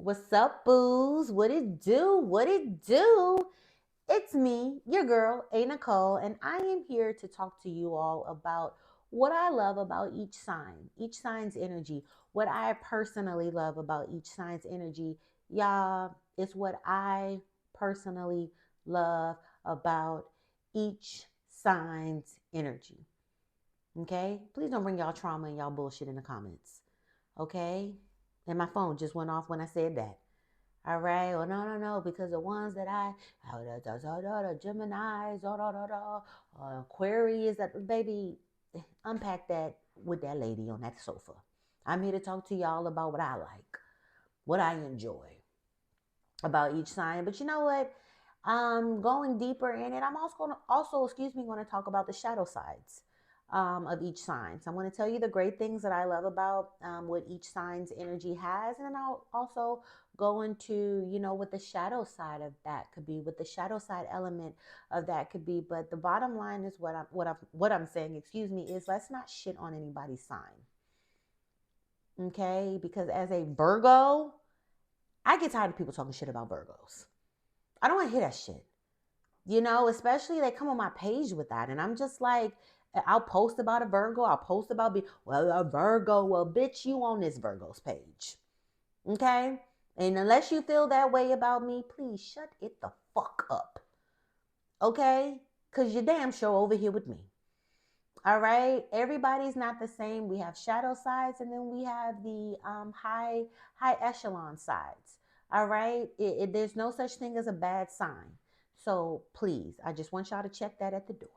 What's up, booze? What it do? What it do? It's me, your girl, a.Nichole, and I am here to talk to you all about what I love about each sign's energy. What I personally love about each sign's energy, y'all, is what I personally love about each sign's energy. Okay? Please don't bring y'all trauma and y'all bullshit in the comments. Okay? And my phone just went off when I said that. All right. Well, no, because the ones that Gemini, Aquarius, that baby, unpack that with that lady on that sofa. I'm here to talk to y'all about what I like, what I enjoy about each sign. But you know what? Going deeper in it, I'm going to talk about the shadow sides of each sign. So I'm going to tell you the great things that I love about what each sign's energy has, and then I'll also go into what the shadow side of that could be, what the shadow side element of that could be. But the bottom line is what I'm saying. Excuse me, is let's not shit on anybody's sign, okay? Because as a Virgo, I get tired of people talking shit about Virgos. I don't want to hear that shit. Especially they come on my page with that. And I'm just like, I'll post about a Virgo. I'll post about a Virgo. Well, bitch, you on this Virgo's page. Okay? And unless you feel that way about me, please shut it the fuck up. Okay? Because you're damn sure over here with me. All right? Everybody's not the same. We have shadow sides, and then we have the high echelon sides. All right? There's no such thing as a bad sign. So please, I just want y'all to check that at the door.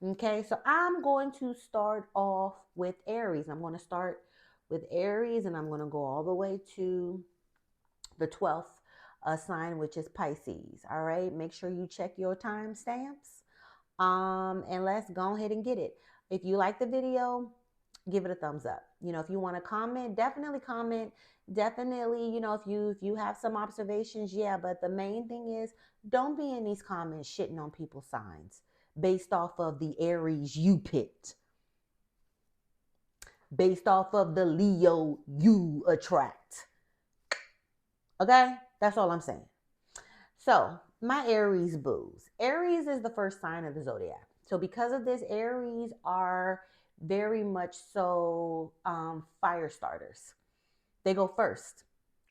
Okay, so I'm going to start off with Aries. I'm going to start with Aries, and I'm going to go all the way to the 12th sign, which is Pisces. All right, make sure you check your timestamps. And let's go ahead and get it. If you like the video, give it a thumbs up. If you want to comment, definitely comment. Definitely, if you have some observations, yeah. But the main thing is, don't be in these comments shitting on people's signs based off of the Aries you picked, based off of the Leo you attract. Okay, that's all I'm saying. So my Aries booze. Aries is the first sign of the zodiac. So because of this, Aries are very much so fire starters. They go first.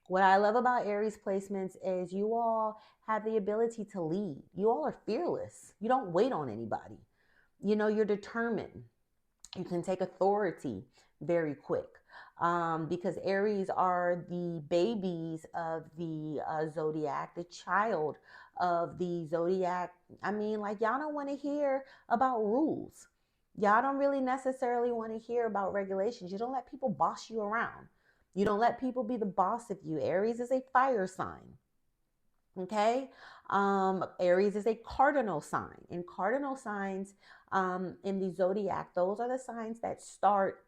What I love about Aries placements is you all have the ability to lead. You all are fearless. You don't wait on anybody. You're determined. You can take authority very quick because Aries are the babies of the zodiac, the child of the zodiac. I mean, like, y'all don't want to hear about rules. Y'all don't really necessarily want to hear about regulations. You don't let people boss you around. You don't let people be the boss of you. Aries is a fire sign. Okay. Aries is a cardinal sign. And cardinal signs in the zodiac, those are the signs that start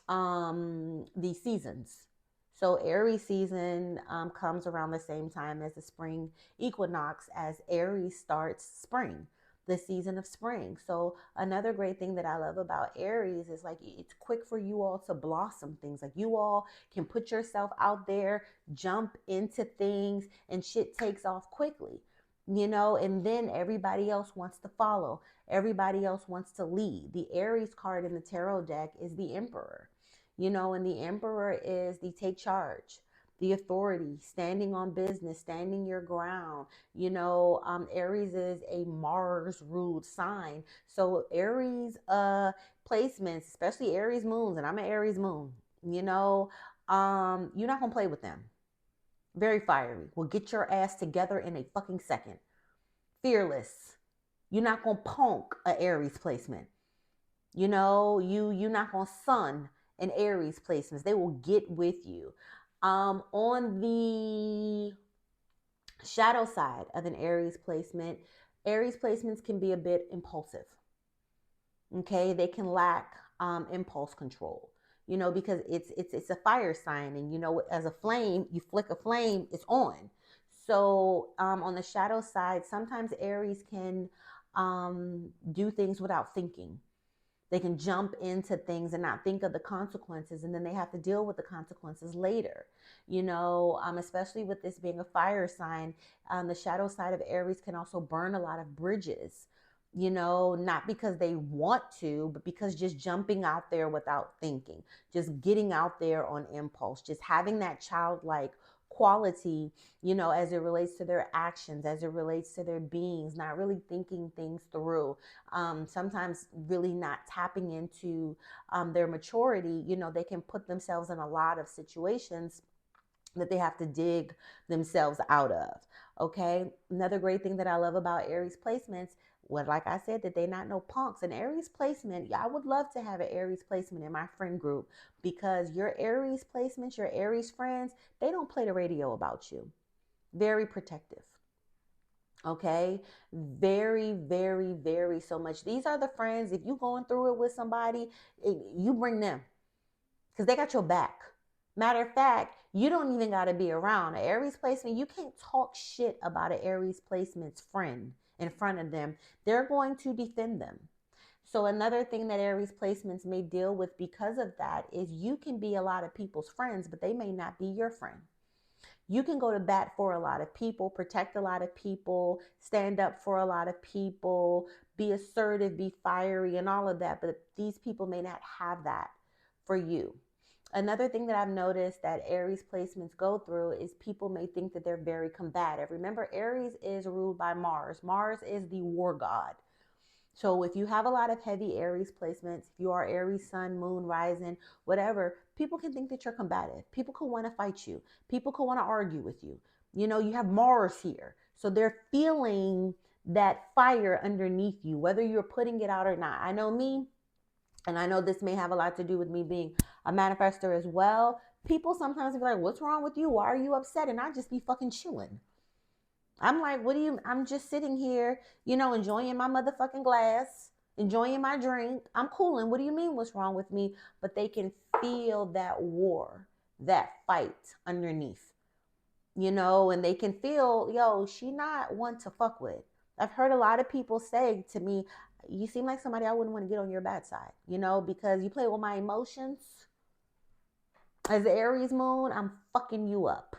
the seasons. So Aries season comes around the same time as the spring equinox, as Aries starts spring, the season of spring. So another great thing that I love about Aries is, like, it's quick for you all to blossom things. Like, you all can put yourself out there, jump into things, and shit takes off quickly. And then everybody else wants to follow. Everybody else wants to lead. The Aries card in the tarot deck is the Emperor. And the Emperor is the take charge, the authority, standing on business, standing your ground. Aries is a Mars ruled sign. So Aries placements, especially Aries moons, and I'm an Aries moon, you're not gonna play with them. Very fiery. Will get your ass together in a fucking second. Fearless. You're not gonna punk a Aries placement. You're not gonna sun an Aries placements. They will get with you. On the shadow side of an Aries placement, Aries placements can be a bit impulsive. Okay, they can lack impulse control. Because it's a fire sign, and as a flame, you flick a flame, it's on. So on the shadow side, sometimes Aries can do things without thinking. They can jump into things and not think of the consequences, and then they have to deal with the consequences later. Especially with this being a fire sign, the shadow side of Aries can also burn a lot of bridges. Not because they want to, but because just jumping out there without thinking, just getting out there on impulse, just having that childlike quality, as it relates to their actions, as it relates to their beings, not really thinking things through, sometimes really not tapping into their maturity. They can put themselves in a lot of situations that they have to dig themselves out of. Okay. Another great thing that I love about Aries placements, like I said, that they not no punks. An Aries placement, yeah, I would love to have an Aries placement in my friend group, because your Aries placements, your Aries friends, they don't play the radio about you. Very protective. Okay. Very, very, very so much. These are the friends, if you going through it with somebody, you bring them, because they got your back. Matter of fact, you don't even got to be around. An Aries placement, you can't talk shit about an Aries placement's friend in front of them. They're going to defend them. So another thing that Aries placements may deal with because of that is you can be a lot of people's friends, but they may not be your friend. You can go to bat for a lot of people, protect a lot of people, stand up for a lot of people, be assertive, be fiery, and all of that. But these people may not have that for you. Another thing that I've noticed that Aries placements go through is people may think that they're very combative. Remember, Aries is ruled by Mars. Mars is the war god. So if you have a lot of heavy Aries placements, if you are Aries sun, moon, rising, whatever, people can think that you're combative. People could want to fight you. People could want to argue with you. You have Mars here. So they're feeling that fire underneath you, whether you're putting it out or not. I know me, and I know this may have a lot to do with me being a manifester as well. People sometimes be like, what's wrong with you? Why are you upset? And I just be fucking chilling. I'm like, I'm just sitting here, enjoying my motherfucking glass, enjoying my drink. I'm cooling. What do you mean what's wrong with me? But they can feel that war, that fight underneath, and they can feel, yo, she not one to fuck with. I've heard a lot of people say to me, you seem like somebody I wouldn't want to get on your bad side, because you play with my emotions. As the Aries moon, I'm fucking you up.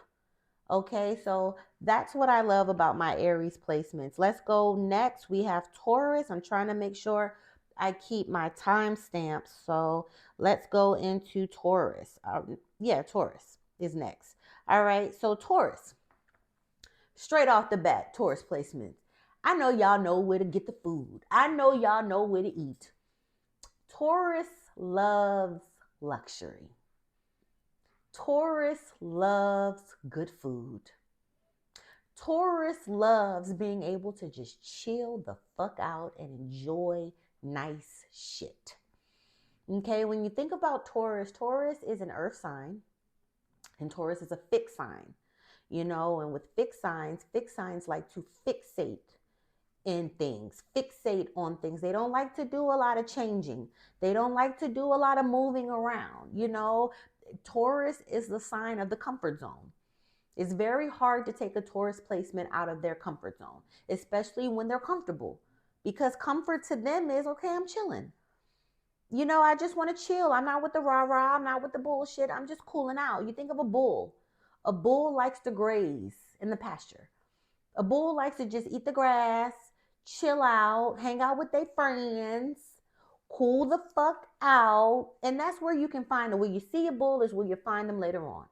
Okay, so that's what I love about my Aries placements. Let's go next. We have Taurus. I'm trying to make sure I keep my time stamps. So let's go into Taurus. Taurus is next. All right, so Taurus. Straight off the bat, Taurus placements. I know y'all know where to get the food. I know y'all know where to eat. Taurus loves luxury. Taurus loves good food. Taurus loves being able to just chill the fuck out and enjoy nice shit. Okay, when you think about Taurus, Taurus is an earth sign, and Taurus is a fixed sign. And with fixed signs like to fixate in things, fixate on things. They don't like to do a lot of changing. They don't like to do a lot of moving around. Taurus is the sign of the comfort zone. It's very hard to take a Taurus placement out of their comfort zone, especially when they're comfortable, because comfort to them is, okay, I'm chilling. I just want to chill. I'm not with the rah-rah. I'm not with the bullshit. I'm just cooling out. You think of a bull. A bull likes to graze in the pasture. A bull likes to just eat the grass, chill out, hang out with their friends, cool the fuck out. And that's where you can find them. Where you see a bull is where you find them later on.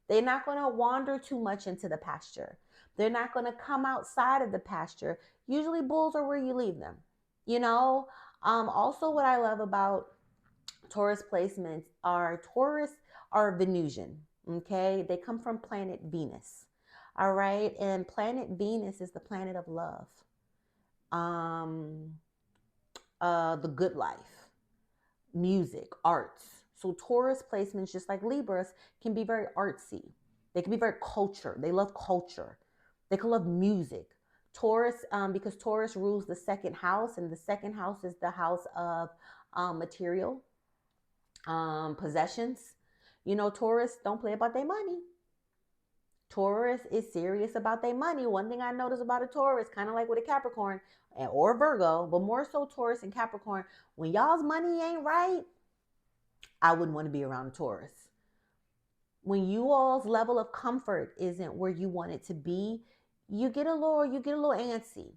They're not going to wander too much into the pasture. They're not going to come outside of the pasture. Usually bulls are where you leave them. Also what I love about Taurus placements are Taurus are Venusian. Okay. They come from planet Venus. All right. And planet Venus is the planet of love. The good life, music, arts. So Taurus placements, just like Libras, can be very artsy. They can be very culture. They love culture. They can love music. Taurus, because Taurus rules the second house, and the second house is the house of material, possessions. Taurus don't play about their money. Taurus is serious about their money. One thing I notice about a Taurus, kind of like with a Capricorn or Virgo, but more so Taurus and Capricorn, when y'all's money ain't right, I wouldn't want to be around a Taurus. When you all's level of comfort isn't where you want it to be, you get a little antsy.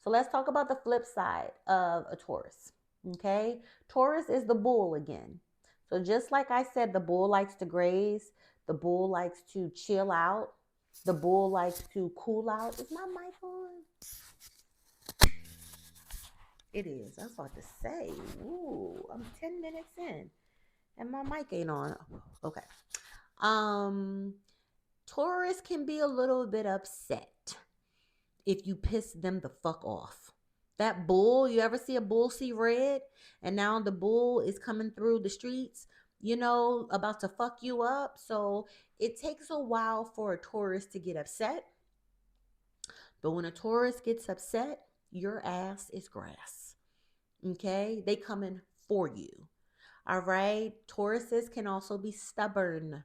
So let's talk about the flip side of a Taurus. Okay? Taurus is the bull again. So just like I said, the bull likes to graze, the bull likes to chill out, the bull likes to cool out. Is my mic on? It is. I was about to say, ooh, I'm 10 minutes in and my mic ain't on. Okay. Taurus can be a little bit upset if you piss them the fuck off. That bull, you ever see a bull see red? And now the bull is coming through the streets, about to fuck you up. So it takes a while for a Taurus to get upset. But when a Taurus gets upset, your ass is grass. Okay? They coming for you. All right? Tauruses can also be stubborn.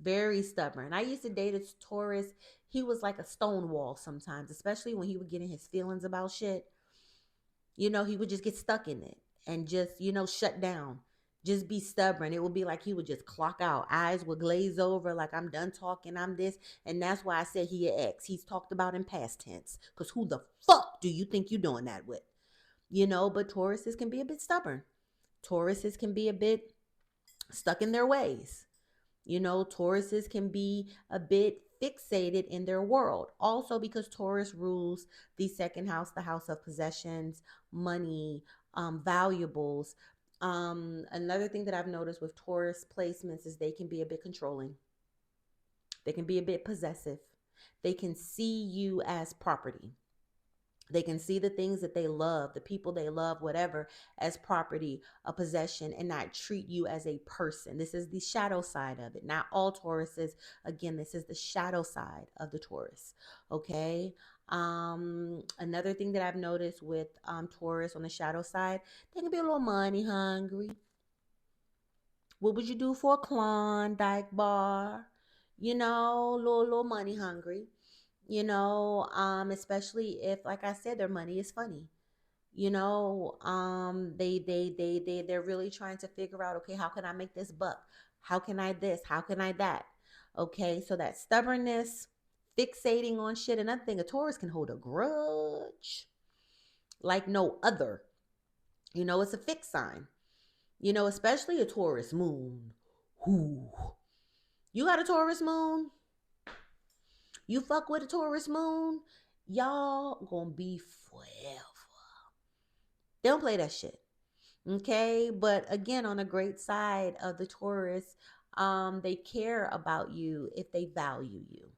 Very stubborn. I used to date a Taurus. He was like a stone wall sometimes, especially when he would get in his feelings about shit. He would just get stuck in it and just, shut down. Just be stubborn. It would be like he would just clock out. Eyes would glaze over like, I'm done talking, I'm this. And that's why I said he an ex. He's talked about in past tense. Because who the fuck do you think you're doing that with? But Tauruses can be a bit stubborn. Tauruses can be a bit stuck in their ways. Tauruses can be a bit fixated in their world. Also because Taurus rules the second house, the house of possessions, money, valuables. Another thing that I've noticed with Taurus placements is they can be a bit controlling. They can be a bit possessive. They can see you as property. They can see the things that they love, the people they love, whatever, as property, a possession, and not treat you as a person. This is the shadow side of it. Not all Tauruses. Again, this is the shadow side of the Taurus. Okay. Another thing that I've noticed with Taurus on the shadow side, they can be a little money hungry. What would you do for a Klondike bar? Little money hungry. Especially if, like I said, their money is funny. They're really trying to figure out, okay, how can I make this buck? How can I this? How can I that? Okay, so that stubbornness, fixating on shit. Another thing, a Taurus can hold a grudge like no other. It's a fixed sign. Especially a Taurus moon. Ooh. You got a Taurus moon? You fuck with a Taurus moon, y'all gonna be forever. They don't play that shit. Okay? But again, on the great side of the Taurus, they care about you if they value you.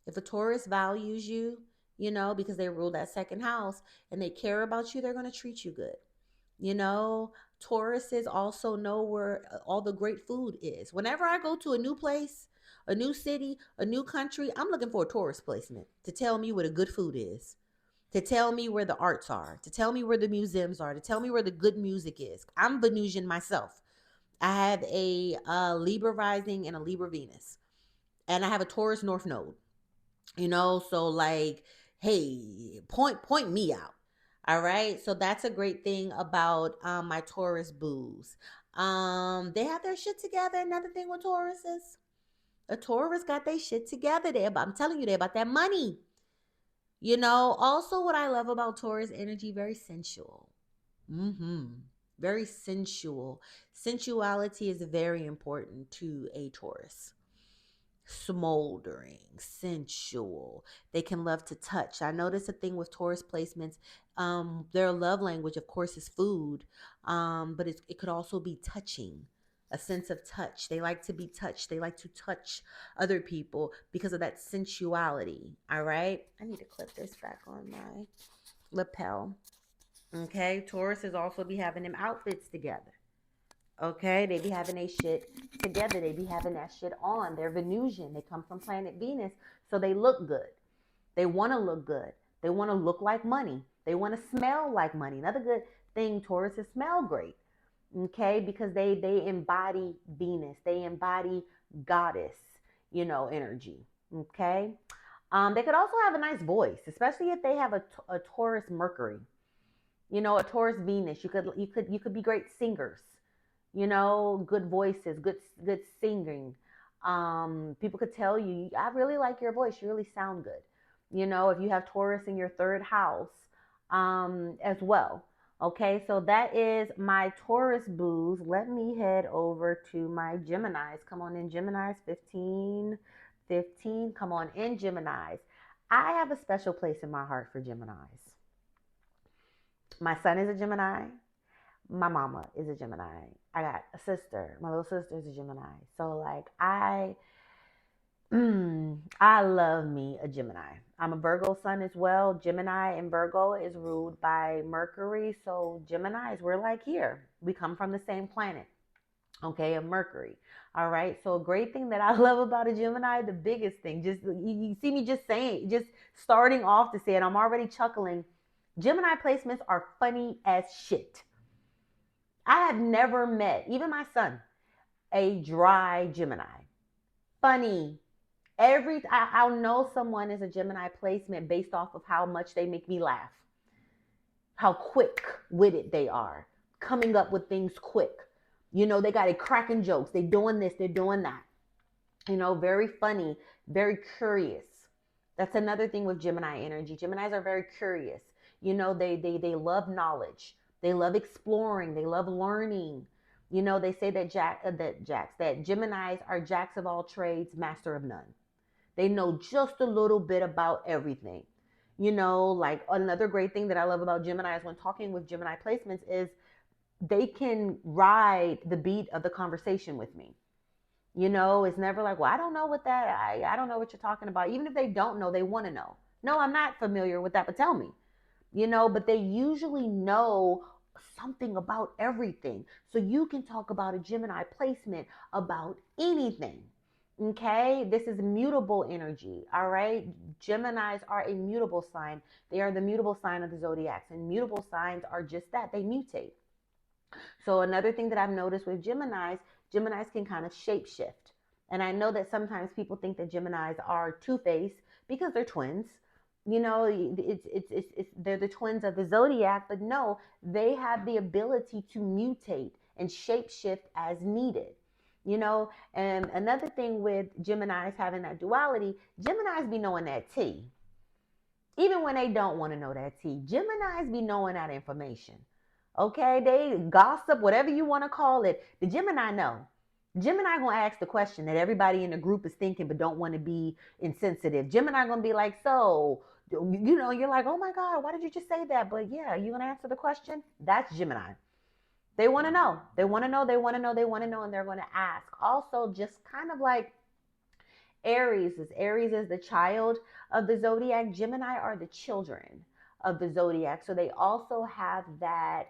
If a Taurus values you, because they rule that second house and they care about you, they're gonna treat you good. Tauruses also know where all the great food is. Whenever I go to a new place, a new city, a new country, I'm looking for a Taurus placement to tell me where the good food is, to tell me where the arts are, to tell me where the museums are, to tell me where the good music is. I'm Venusian myself. I have a Libra rising and a Libra Venus, and I have a Taurus North Node. So like, hey, point me out. All right. So that's a great thing about my Taurus boos. They have their shit together. Another thing with Tauruses, a Taurus got their shit together. I'm telling you, they're about that money. Also what I love about Taurus energy, very sensual. Very sensual. Sensuality is very important to a Taurus. Smoldering, sensual. They can love to touch. I notice a thing with Taurus placements. Their love language, of course, is food, but it could also be touching, a sense of touch. They like to be touched. They like to touch other people because of that sensuality. All right. I need to clip this back on my lapel. Okay. Tauruses also be having them outfits together. Okay, they be having their shit together. They be having that shit on. They're Venusian. They come from planet Venus, so they look good. They want to look good. They want to look like money. They want to smell like money. Another good thing, Tauruses smell great. Okay, because they embody Venus. They embody goddess, energy. Okay. They could also have a nice voice, especially if they have a Taurus Mercury, a Taurus Venus. You could be great singers, good voices, good singing. People could tell you, I really like your voice. You really sound good. If you have Taurus in your third house, as well. Okay, so that is my Taurus booze. Let me head over to my Geminis. Come on in, Geminis, 15, 15. Come on in, Geminis. I have a special place in my heart for Geminis. My son is a Gemini. My mama is a Gemini. I got a sister. My little sister is a Gemini. So like I love me a Gemini. I'm a Virgo sun as well. Gemini and Virgo is ruled by Mercury. So Geminis, we're like here. We come from the same planet. Okay, of Mercury. All right. So a great thing that I love about a Gemini, the biggest thing, just you see me just saying, just starting off to say it, I'm already chuckling. Gemini placements are funny as shit. I have never met, even my son, a dry Gemini. Funny. I'll know someone is a Gemini placement based off of how much they make me laugh, how quick witted they are, coming up with things quick. They got a cracking jokes. They doing this, they're doing that. Very funny, very curious. That's another thing with Gemini energy. Geminis are very curious. They love knowledge. They love exploring. They love learning. They say that Geminis are jacks of all trades, master of none. They know just a little bit about everything. Like another great thing that I love about Geminis when talking with Gemini placements is they can ride the beat of the conversation with me. It's never like, well, I don't know what that, I don't know what you're talking about. Even if they don't know, they want to know. No, I'm not familiar with that, but tell me. But they usually know something about everything. So you can talk about a Gemini placement about anything. Okay, this is mutable energy. All right, Geminis are a mutable sign. They are the mutable sign of the zodiacs, and mutable signs are just that, they mutate. So another thing that I've noticed with Geminis can kind of shapeshift. And I know that sometimes people think that Geminis are two-faced because they're twins. They're the twins of the zodiac, but no, they have the ability to mutate and shapeshift as needed. And another thing with Geminis having that duality, Geminis be knowing that tea. Even when they don't want to know that tea, Geminis be knowing that information. Okay, they gossip, whatever you want to call it. The Gemini know. Gemini gonna ask the question that everybody in the group is thinking but don't want to be insensitive. Gemini gonna be like, so, you're like, oh my God, why did you just say that? But yeah, you gonna answer the question? That's Gemini. They want to know. They want to know. They want to know. They want to know, and they're going to ask. Also, just kind of like Aries is the child of the zodiac. Gemini are the children of the zodiac. So they also have that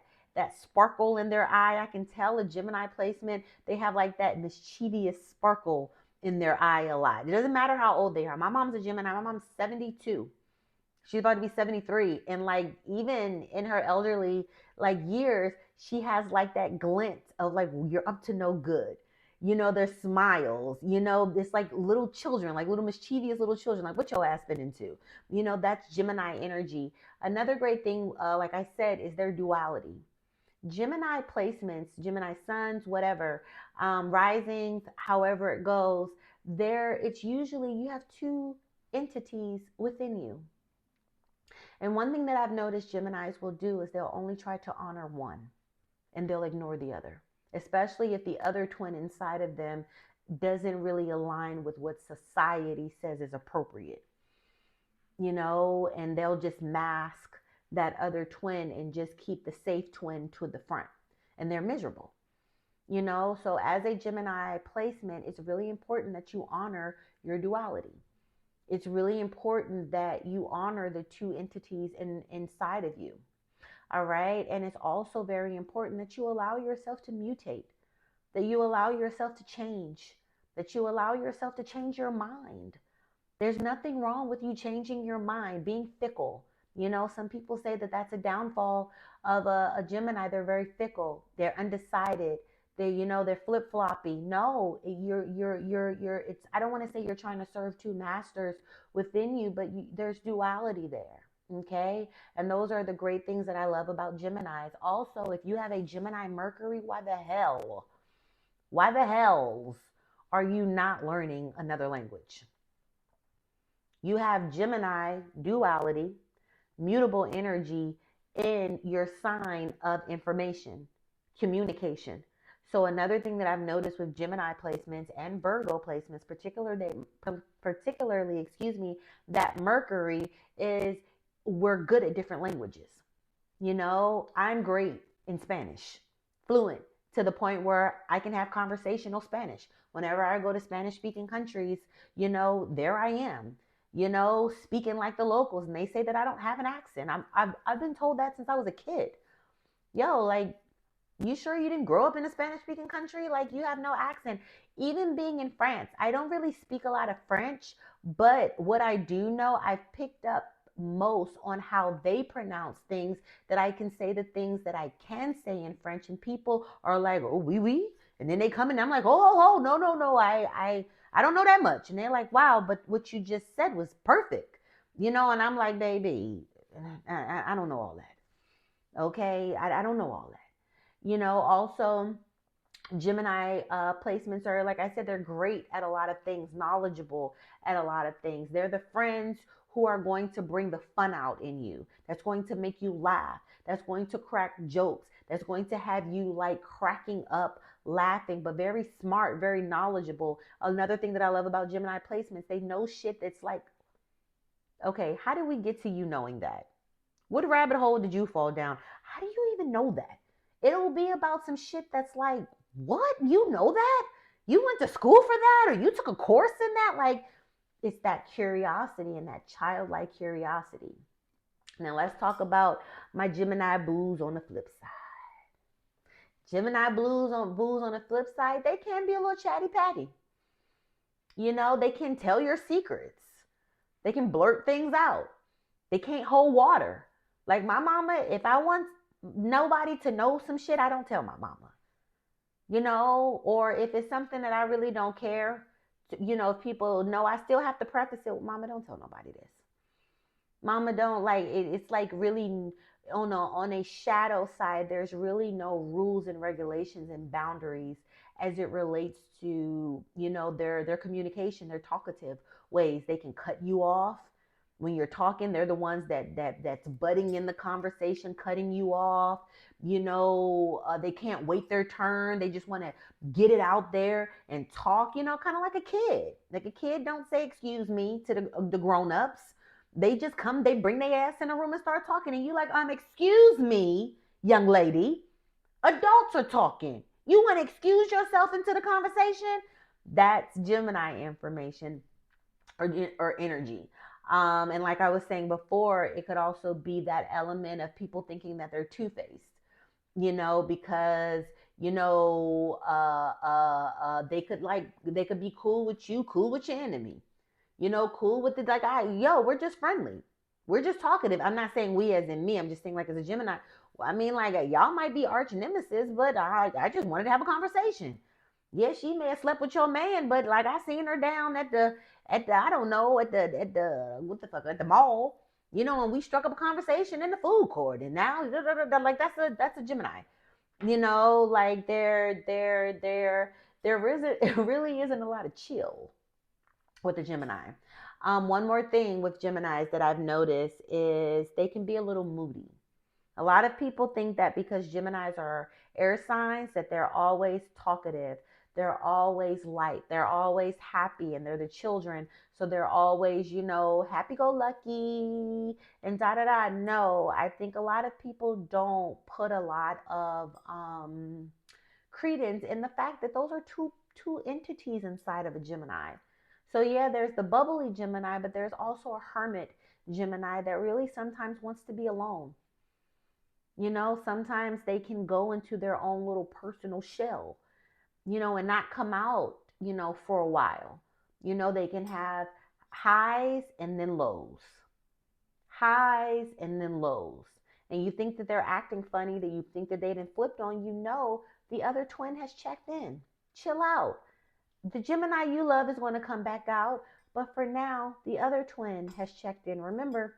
sparkle in their eye. I can tell a Gemini placement, they have like that mischievous sparkle in their eye a lot. It doesn't matter how old they are. My mom's a Gemini. My mom's 72. She's about to be 73. And like even in her elderly like years, she has like that glint of like, you're up to no good. Their smiles, it's like little children, like little mischievous little children, like what your ass been into. That's Gemini energy. Another great thing, like I said, is their duality. Gemini placements, Gemini suns, whatever, risings, however it goes, it's usually you have two entities within you. And one thing that I've noticed Geminis will do is they'll only try to honor one and they'll ignore the other, especially if the other twin inside of them doesn't really align with what society says is appropriate, and they'll just mask that other twin and just keep the safe twin to the front, and they're miserable. So as a Gemini placement, it's really important that you honor your duality. It's really important that you honor the two entities inside of you. All right. And it's also very important that you allow yourself to mutate, that you allow yourself to change, that you allow yourself to change your mind. There's nothing wrong with you changing your mind, being fickle. Some people say that that's a downfall of a Gemini. They're very fickle. They're undecided. they're flip-floppy. No, it's, I don't want to say you're trying to serve two masters within you, but there's duality there. Okay. And those are the great things that I love about Geminis. Also, if you have a Gemini Mercury, why the hells are you not learning another language? You have Gemini duality, mutable energy in your sign of information, communication. So another thing that I've noticed with Gemini placements and Virgo placements, particularly, that Mercury is, we're good at different languages. I'm great in Spanish, fluent to the point where I can have conversational Spanish. Whenever I go to Spanish speaking countries, there I am, speaking like the locals, and they say that I don't have an accent. I've been told that since I was a kid. Yo, like, you sure you didn't grow up in a Spanish speaking country? Like, you have no accent. Even being in France, I don't really speak a lot of French, but what I do know, I've picked up most on how they pronounce things, that I can say the things that I can say in French, and people are like, oh, oui, oui. And then they come and I'm like, oh, no, no, no, I don't know that much. And they're like, wow, but what you just said was perfect. And I'm like, baby, I don't know all that. Okay. I don't know all that. Also, Gemini placements are, like I said, they're great at a lot of things, knowledgeable at a lot of things. They're the friends who are going to bring the fun out in you, that's going to make you laugh, that's going to crack jokes, that's going to have you like cracking up, laughing, but very smart, very knowledgeable. Another thing that I love about Gemini placements, they know shit that's like, okay, how did we get to you knowing that? What rabbit hole did you fall down? How do you even know that? It'll be about some shit that's like, what? You know that? You went to school for that? Or you took a course in that? Like, it's that curiosity and that childlike curiosity. Now let's talk about my Gemini blues on the flip side. Gemini blues on the flip side, they can be a little chatty patty. They can tell your secrets. They can blurt things out. They can't hold water. Like my mama, if I want nobody to know some shit, I don't tell my mama. Or if it's something that I really don't care, if people know, I still have to preface it with, mama, don't tell nobody this. Mama, don't, like, it's like really on a shadow side, there's really no rules and regulations and boundaries as it relates to, their communication, their talkative ways. They can cut you off when you're talking. They're the ones that's butting in the conversation, cutting you off. They can't wait their turn. They just want to get it out there and talk, kind of like a kid. Like a kid don't say excuse me to the grown-ups. They just come, they bring their ass in a room and start talking, and you like, excuse me, young lady, adults are talking. You want to excuse yourself into the conversation? That's Gemini information or energy. And like I was saying before, it could also be that element of people thinking that they're two-faced, because they could be cool with you, cool with your enemy, cool with the, like, we're just friendly, we're just talkative. I'm not saying we as in me, I'm just saying, like, as a Gemini, I mean, like, y'all might be arch nemesis, but I just wanted to have a conversation. Yeah, she may have slept with your man, but like, I seen her down at the I don't know, at the what the fuck, at the mall, and we struck up a conversation in the food court, and now like, that's a Gemini. Like, it really isn't a lot of chill with the Gemini. One more thing with Geminis that I've noticed is they can be a little moody. A lot of people think that because Geminis are air signs, that they're always talkative, they're always light, they're always happy, and they're the children, so they're always, happy-go-lucky and da-da-da. No, I think a lot of people don't put a lot of credence in the fact that those are two entities inside of a Gemini. So yeah, there's the bubbly Gemini, but there's also a hermit Gemini that really sometimes wants to be alone. Sometimes they can go into their own little personal shell, and not come out, for a while. They can have highs and then lows, highs and then lows. And you think that they're acting funny, that you think that they didn't flipped on, the other twin has checked in. Chill out. The Gemini you love is going to come back out, but for now, the other twin has checked in. Remember,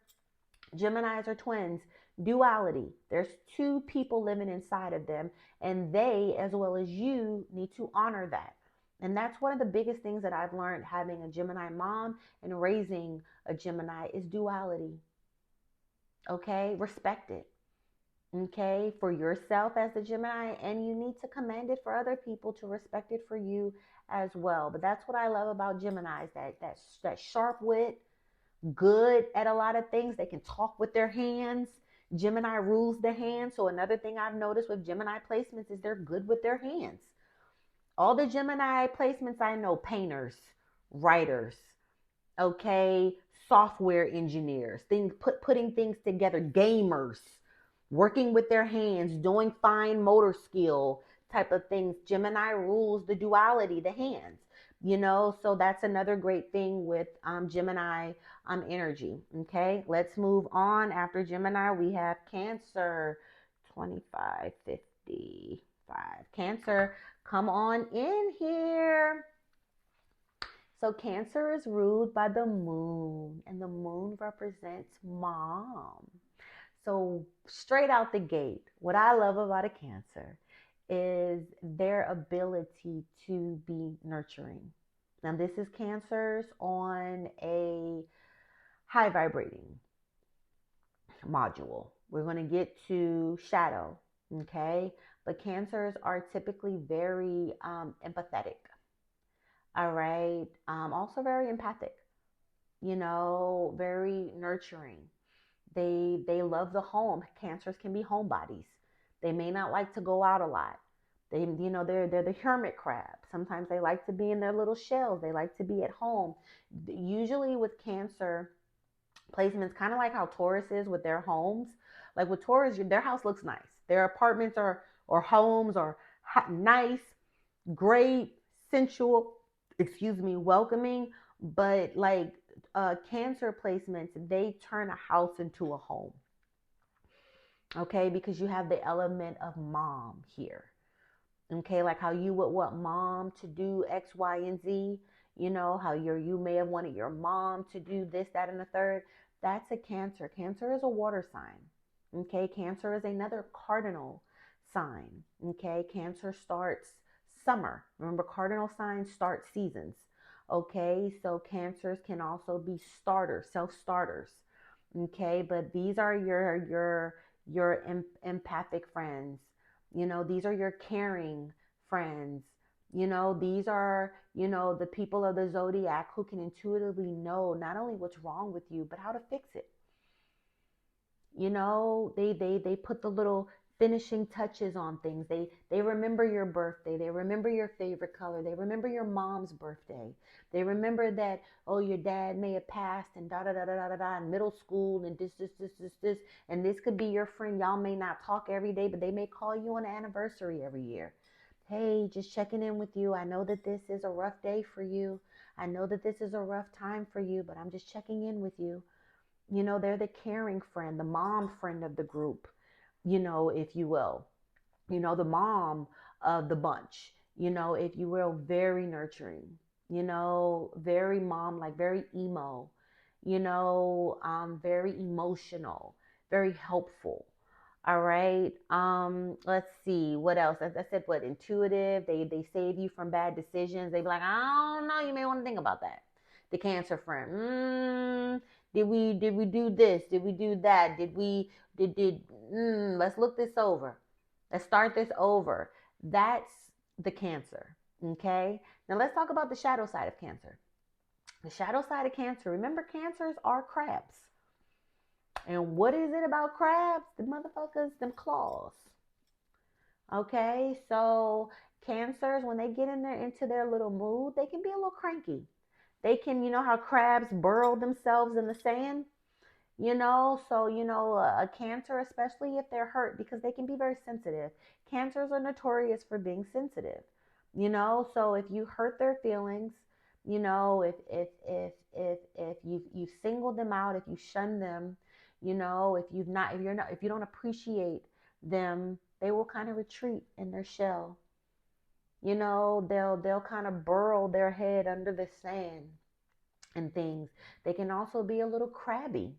Geminis are twins, duality. There's two people living inside of them, and they, as well as you, need to honor that. And that's one of the biggest things that I've learned having a Gemini mom and raising a Gemini is duality. Okay? Respect it. Okay? For yourself as the Gemini, and you need to command it for other people to respect it for you as well. But that's what I love about Geminis, that sharp wit, good at a lot of things. They can talk with their hands. Gemini rules the hand. So another thing I've noticed with Gemini placements is they're good with their hands. All the Gemini placements I know, painters, writers, okay, software engineers, putting things together, gamers, working with their hands, doing fine motor skill type of things. Gemini rules the duality, the hands. So that's another great thing with Gemini energy. Okay, let's move on. After Gemini, we have Cancer, 2555. Cancer, come on in here. So Cancer is ruled by the moon, and the moon represents mom. So straight out the gate, what I love about a Cancer is their ability to be nurturing. Now, this is Cancers on a high vibrating module. We're going to get to shadow, okay? But Cancers are typically very empathetic, all right? Also very empathic, very nurturing. They love the home. Cancers can be homebodies. They may not like to go out a lot. They're the hermit crab. Sometimes they like to be in their little shells. They like to be at home. Usually with Cancer placements, kind of like how Taurus is with their homes. Like with Taurus, their house looks nice. Their apartments or homes are nice, great, sensual, welcoming. But like Cancer placements, they turn a house into a home. Okay, because you have the element of mom here. Okay, like how you would want mom to do X, Y, and Z. How you may have wanted your mom to do this, that, and the third. That's a Cancer. Cancer is a water sign. Okay, Cancer is another cardinal sign. Okay, Cancer starts summer. Remember, cardinal signs start seasons. Okay, so Cancers can also be starters, self-starters. Okay, but these are your empathic friends. These are your caring friends. These are, the people of the Zodiac who can intuitively know not only what's wrong with you, but how to fix it. They put the little finishing touches on things. They remember your birthday. They remember your favorite color. They remember your mom's birthday. They remember that, oh, your dad may have passed and da da da da da da in middle school and this. And this could be your friend. Y'all may not talk every day, but they may call you on an anniversary every year. Hey, just checking in with you. I know that this is a rough day for you. I know that this is a rough time for you, but I'm just checking in with you. They're the caring friend, the mom friend of the group, if you will. The mom of the bunch, if you will, very nurturing, very mom, like very emo, very emotional, very helpful. All right. Let's see what else. As I said, what intuitive. They save you from bad decisions. They be like, I don't know. You may want to think about that. The Cancer friend. Did we do this? Did we do that? Let's look this over. Let's start this over. That's the Cancer. Okay. Now let's talk about the shadow side of Cancer. The shadow side of Cancer. Remember, Cancers are crabs. And what is it about crabs? The motherfuckers, them claws. Okay, so Cancers, when they get into their little mood, they can be a little cranky. They can, how crabs burrow themselves in the sand? So, a Cancer, especially if they're hurt, because they can be very sensitive. Cancers are notorious for being sensitive. So if you hurt their feelings, if you've singled them out, if you shun them, if you don't appreciate them, they will kind of retreat in their shell. You know, they'll kind of burrow their head under the sand and things. They can also be a little crabby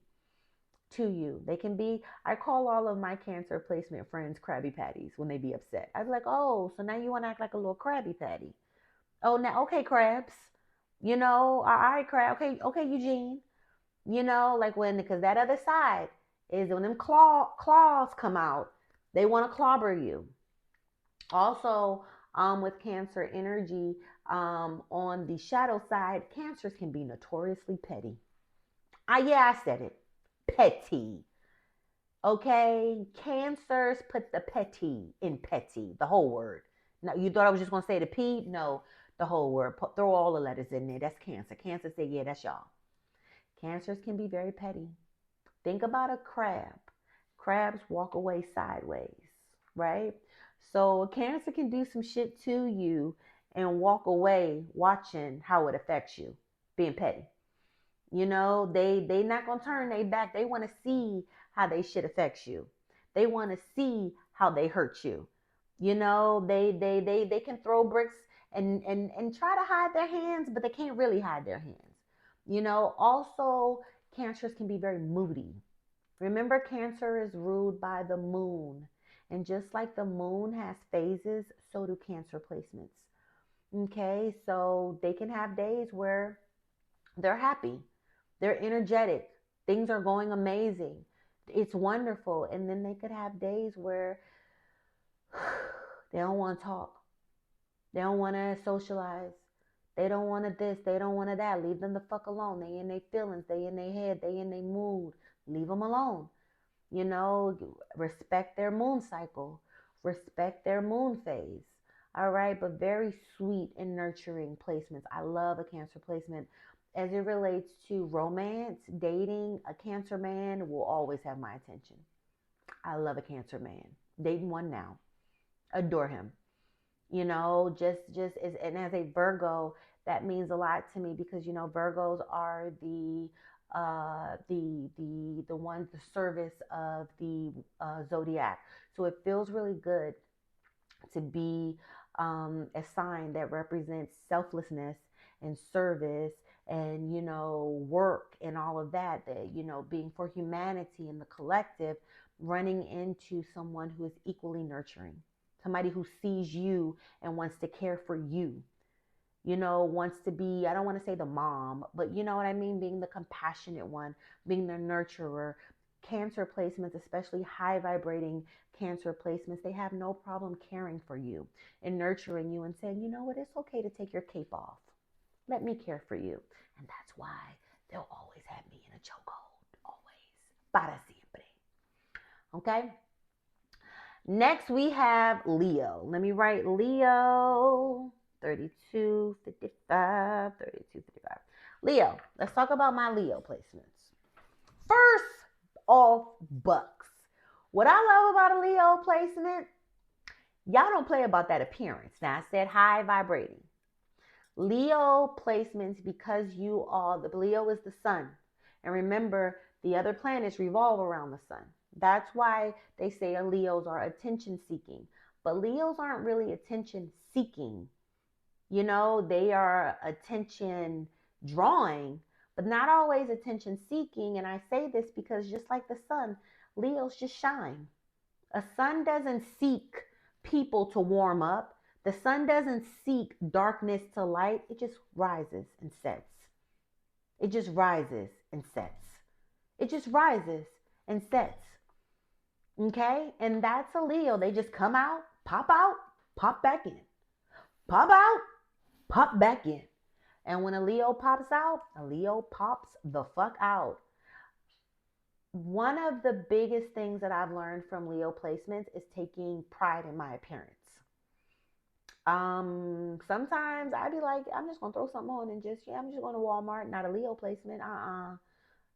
to you. They can be, I call all of my Cancer placement friends Krabby Patties when they be upset. I'd be like, oh, so now you want to act like a little Krabby Patty. Oh, now, okay, crabs. You know, all right, crab. Okay, okay, Eugene. You know, like when, because that other side is when them claws come out, they want to clobber you. Also, with Cancer energy, on the shadow side, Cancers can be notoriously petty. Yeah, I said it. Petty. Okay, Cancers put the petty in petty, the whole word. Now, you thought I was just gonna say the P? No, the whole word. Throw all the letters in there. That's Cancer. Cancer say, yeah, that's y'all. Cancers can be very petty. Think about a crab. Crabs walk away sideways, right? So a Cancer can do some shit to you and walk away watching how it affects you, being petty. You know, they not gonna turn their back. They want to see how they shit affects you. They want to see how they hurt you. You know, they can throw bricks and try to hide their hands, but they can't really hide their hands. You know, also Cancers can be very moody. Remember, Cancer is ruled by the moon. And just like the moon has phases, so do Cancer placements. Okay, so they can have days where they're happy, they're energetic, things are going amazing, it's wonderful. And then they could have days where they don't want to talk, they don't want to socialize, they don't want to this, they don't want to that. Leave them the fuck alone. They in their feelings, they in their head, they in their mood. Leave them alone. You know, respect their moon cycle, respect their moon phase. All right, but very sweet and nurturing placements. I love a Cancer placement. As it relates to romance, dating, a Cancer man will always have my attention. I love a Cancer man. Dating one now. Adore him. You know, just as, and as a Virgo, that means a lot to me because, you know, Virgos are the ones, the service of the Zodiac. So it feels really good to be a sign that represents selflessness and service and, you know, work and all of that, you know, being for humanity and the collective, running into someone who is equally nurturing, somebody who sees you and wants to care for you, you know, wants to be, I don't want to say the mom, but you know what I mean, being the compassionate one, being the nurturer. Cancer placements, especially high vibrating Cancer placements, they have no problem caring for you and nurturing you and saying, you know what, it's okay to take your cape off. Let me care for you. And that's why they'll always have me in a chokehold. Always. Para siempre. Okay? Next, we have Leo. Let me write Leo. 32, 55, 32, 55. Leo. Let's talk about my Leo placements. First off, bucks. What I love about a Leo placement, y'all don't play about that appearance. Now, I said high vibrating. Leo placements, because you are, the Leo is the sun. And remember, the other planets revolve around the sun. That's why they say Leos are attention seeking. But Leos aren't really attention seeking. You know, they are attention drawing, but not always attention seeking. And I say this because just like the sun, Leos just shine. A sun doesn't seek people to warm up. The sun doesn't seek darkness to light. It just rises and sets. It just rises and sets. It just rises and sets. Okay? And that's a Leo. They just come out, pop back in. Pop out, pop back in. And when a Leo pops out, a Leo pops the fuck out. One of the biggest things that I've learned from Leo placements is taking pride in my appearance. Sometimes I'd be like, I'm just gonna throw something on and just, I'm just going to Walmart, not a Leo placement.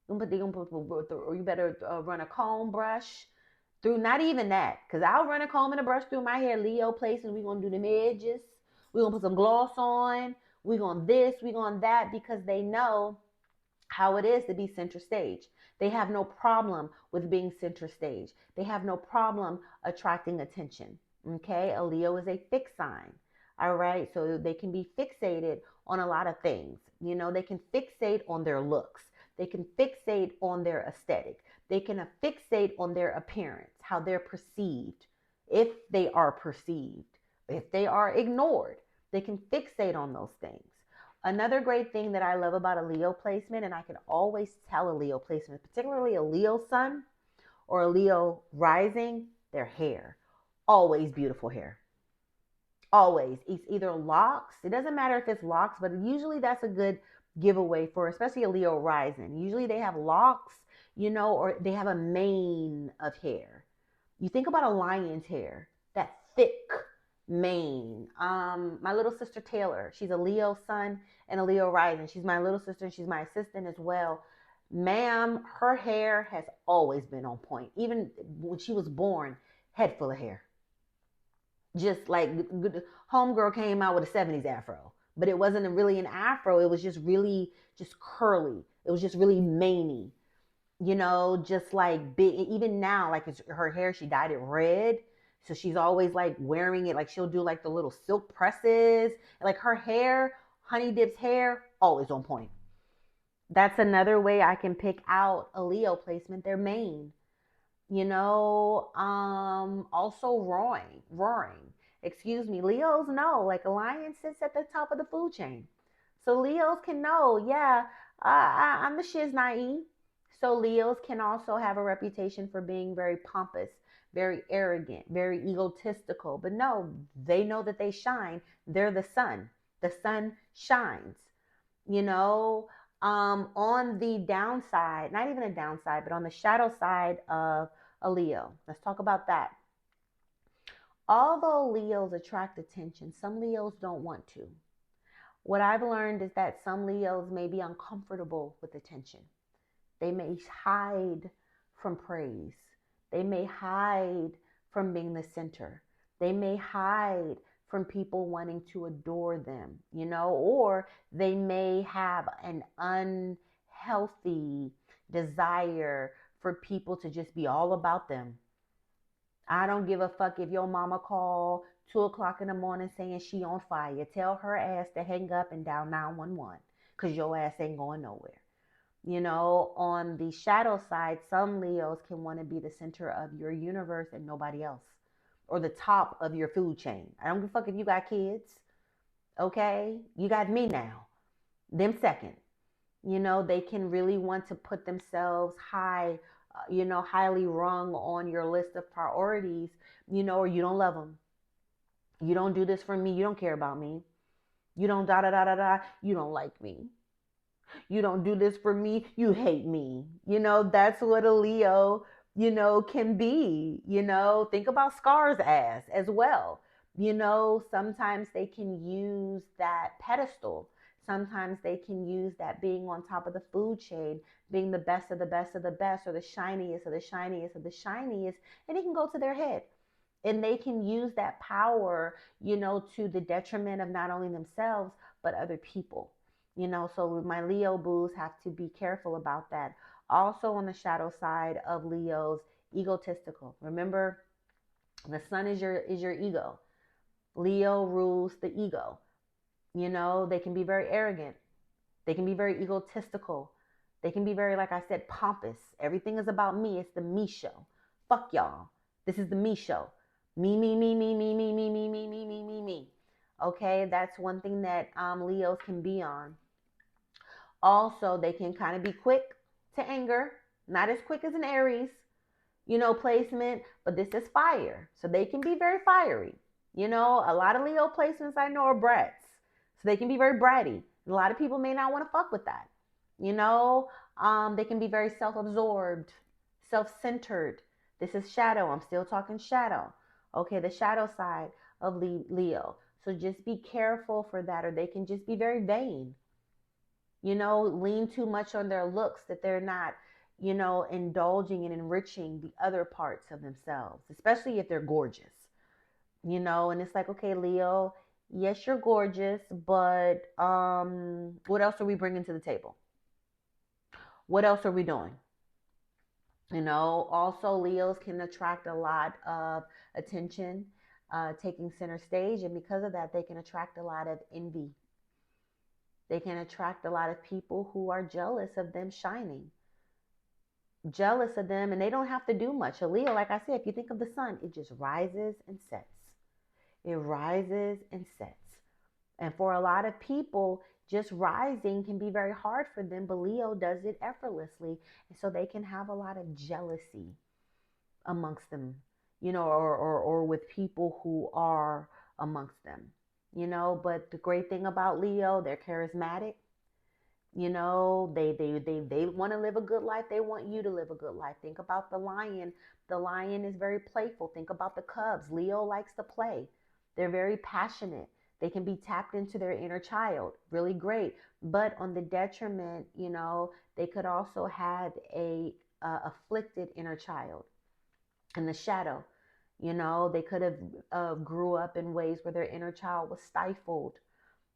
You better run a comb brush through, not even that, because I'll run a comb and a brush through my hair. Leo placement, we're gonna do them edges, we're gonna put some gloss on, we're gonna this, we're gonna that, because they know how it is to be center stage. They have no problem with being center stage. They have no problem attracting attention. Okay, a Leo is a fixed sign. All right, so they can be fixated on a lot of things. You know, they can fixate on their looks, they can fixate on their aesthetic, they can fixate on their appearance, how they're perceived, if they are perceived, if they are ignored. They can fixate on those things. Another great thing that I love about a Leo placement, and I can always tell a Leo placement, particularly a Leo sun or a Leo rising, their hair. Always beautiful hair. Always. It's either locks. It doesn't matter if it's locks, but usually that's a good giveaway for especially a Leo rising. Usually they have locks, you know, or they have a mane of hair. You think about a lion's hair, that thick mane. My little sister Taylor, she's a Leo sun and a Leo rising. She's my little sister and she's my assistant as well. Ma'am, her hair has always been on point. Even when she was born, head full of hair. Just like homegirl came out with a 70s afro, but it wasn't really an afro. It was just really just curly. It was just really maney, you know, just like big. Even now, like it's her hair, she dyed it red. So she's always like wearing it. Like she'll do like the little silk presses. Like her hair, Honey Dip's hair, always on point. That's another way I can pick out a Leo placement, their mane. You know, also roaring. Excuse me. Leos know, like a lion sits at the top of the food chain. So Leos can know, yeah, I'm the shiz naive. So Leos can also have a reputation for being very pompous, very arrogant, very egotistical. But no, they know that they shine. They're the sun. The sun shines. You know, on the downside, not even a downside, but on the shadow side of a Leo. Let's talk about that. Although Leos attract attention, some Leos don't want to. What I've learned is that some Leos may be uncomfortable with attention. They may hide from praise. They may hide from being the center. They may hide from people wanting to adore them, you know, or they may have an unhealthy desire for people to just be all about them. I don't give a fuck if your mama call 2 o'clock in the morning saying she on fire. Tell her ass to hang up and dial 911 because your ass ain't going nowhere. You know, on the shadow side, some Leos can want to be the center of your universe and nobody else, or the top of your food chain. I don't give a fuck if you got kids. Okay, you got me now. Them second. You know, they can really want to put themselves high, you know, highly rung on your list of priorities, you know, or you don't love them. You don't do this for me. You don't care about me. You don't da da da da da. You don't like me. You don't do this for me. You hate me. You know, that's what a Leo, you know, can be. You know, think about Scar's ass as well. You know, sometimes they can use that pedestal. Sometimes they can use that being on top of the food chain, being the best of the best of the best, or the shiniest of the shiniest of the shiniest, and it can go to their head. And they can use that power, you know, to the detriment of not only themselves, but other people. You know, so my Leo boos have to be careful about that. Also on the shadow side of Leos, egotistical. Remember, the sun is your ego. Leo rules the ego. You know, they can be very arrogant. They can be very egotistical. They can be very, like I said, pompous. Everything is about me. It's the me show. Fuck y'all. This is the me show. Me, me, me, me, me, me, me, me, me, me, me, me, me. Okay, that's one thing that Leos can be on. Also, they can kind of be quick to anger, not as quick as an Aries, you know, placement, but this is fire. So they can be very fiery. You know, a lot of Leo placements I know are brats. So they can be very bratty. A lot of people may not want to fuck with that. You know, they can be very self-absorbed, self-centered. This is shadow. I'm still talking shadow. Okay, the shadow side of Leo. So just be careful for that, or they can just be very vain. You know, lean too much on their looks that they're not, you know, indulging and enriching the other parts of themselves, especially if they're gorgeous, you know. And it's like, okay, Leo, yes, you're gorgeous, but what else are we bringing to the table? What else are we doing? Also Leos can attract a lot of attention, taking center stage. And because of that, they can attract a lot of envy. They can attract a lot of people who are jealous of them shining, jealous of them, and they don't have to do much. A Leo, like I said, if you think of the sun, it just rises and sets. It rises and sets. And for a lot of people, just rising can be very hard for them, but Leo does it effortlessly. And so they can have a lot of jealousy amongst them, or with people who are amongst them, But the great thing about Leo, they're charismatic. They want to live a good life. They want you to live a good life. Think about the lion. The lion is very playful. Think about the cubs. Leo likes to play. They're very passionate. They can be tapped into their inner child. Really great. But on the detriment, they could also have a afflicted inner child in the shadow. They could have grew up in ways where their inner child was stifled.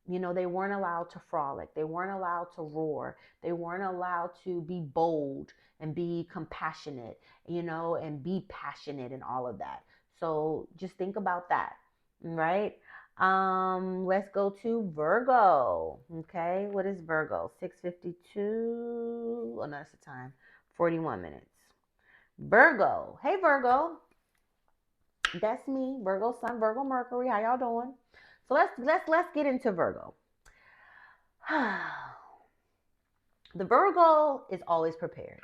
They weren't allowed to frolic. They weren't allowed to roar. They weren't allowed to be bold and be compassionate, and be passionate and all of that. So just think about that, right? Let's go to Virgo. Okay, what is Virgo? 6:52. Oh, no, that's the time. 41 minutes. Virgo. Hey, Virgo. That's me, Virgo Sun, Virgo Mercury. How y'all doing? So let's get into Virgo. The Virgo is always prepared.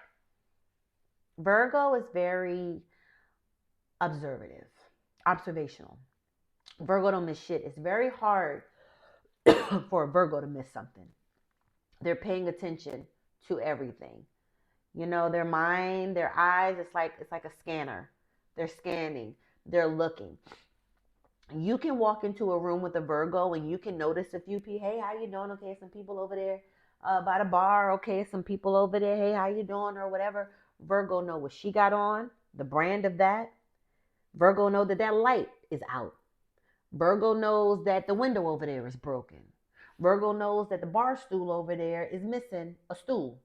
Virgo is very observational. Virgo don't miss shit. It's very hard for a Virgo to miss something. They're paying attention to everything. Their mind, their eyes, it's like a scanner. They're scanning, they're looking. You can walk into a room with a Virgo and you can notice a few people. Hey, how you doing? Okay, some people over there by the bar. Okay, some people over there. Hey, how you doing? Or whatever. Virgo know what she got on, the brand of that. Virgo know that light is out. Virgo knows that the window over there is broken. Virgo knows that the bar stool over there is missing a stool.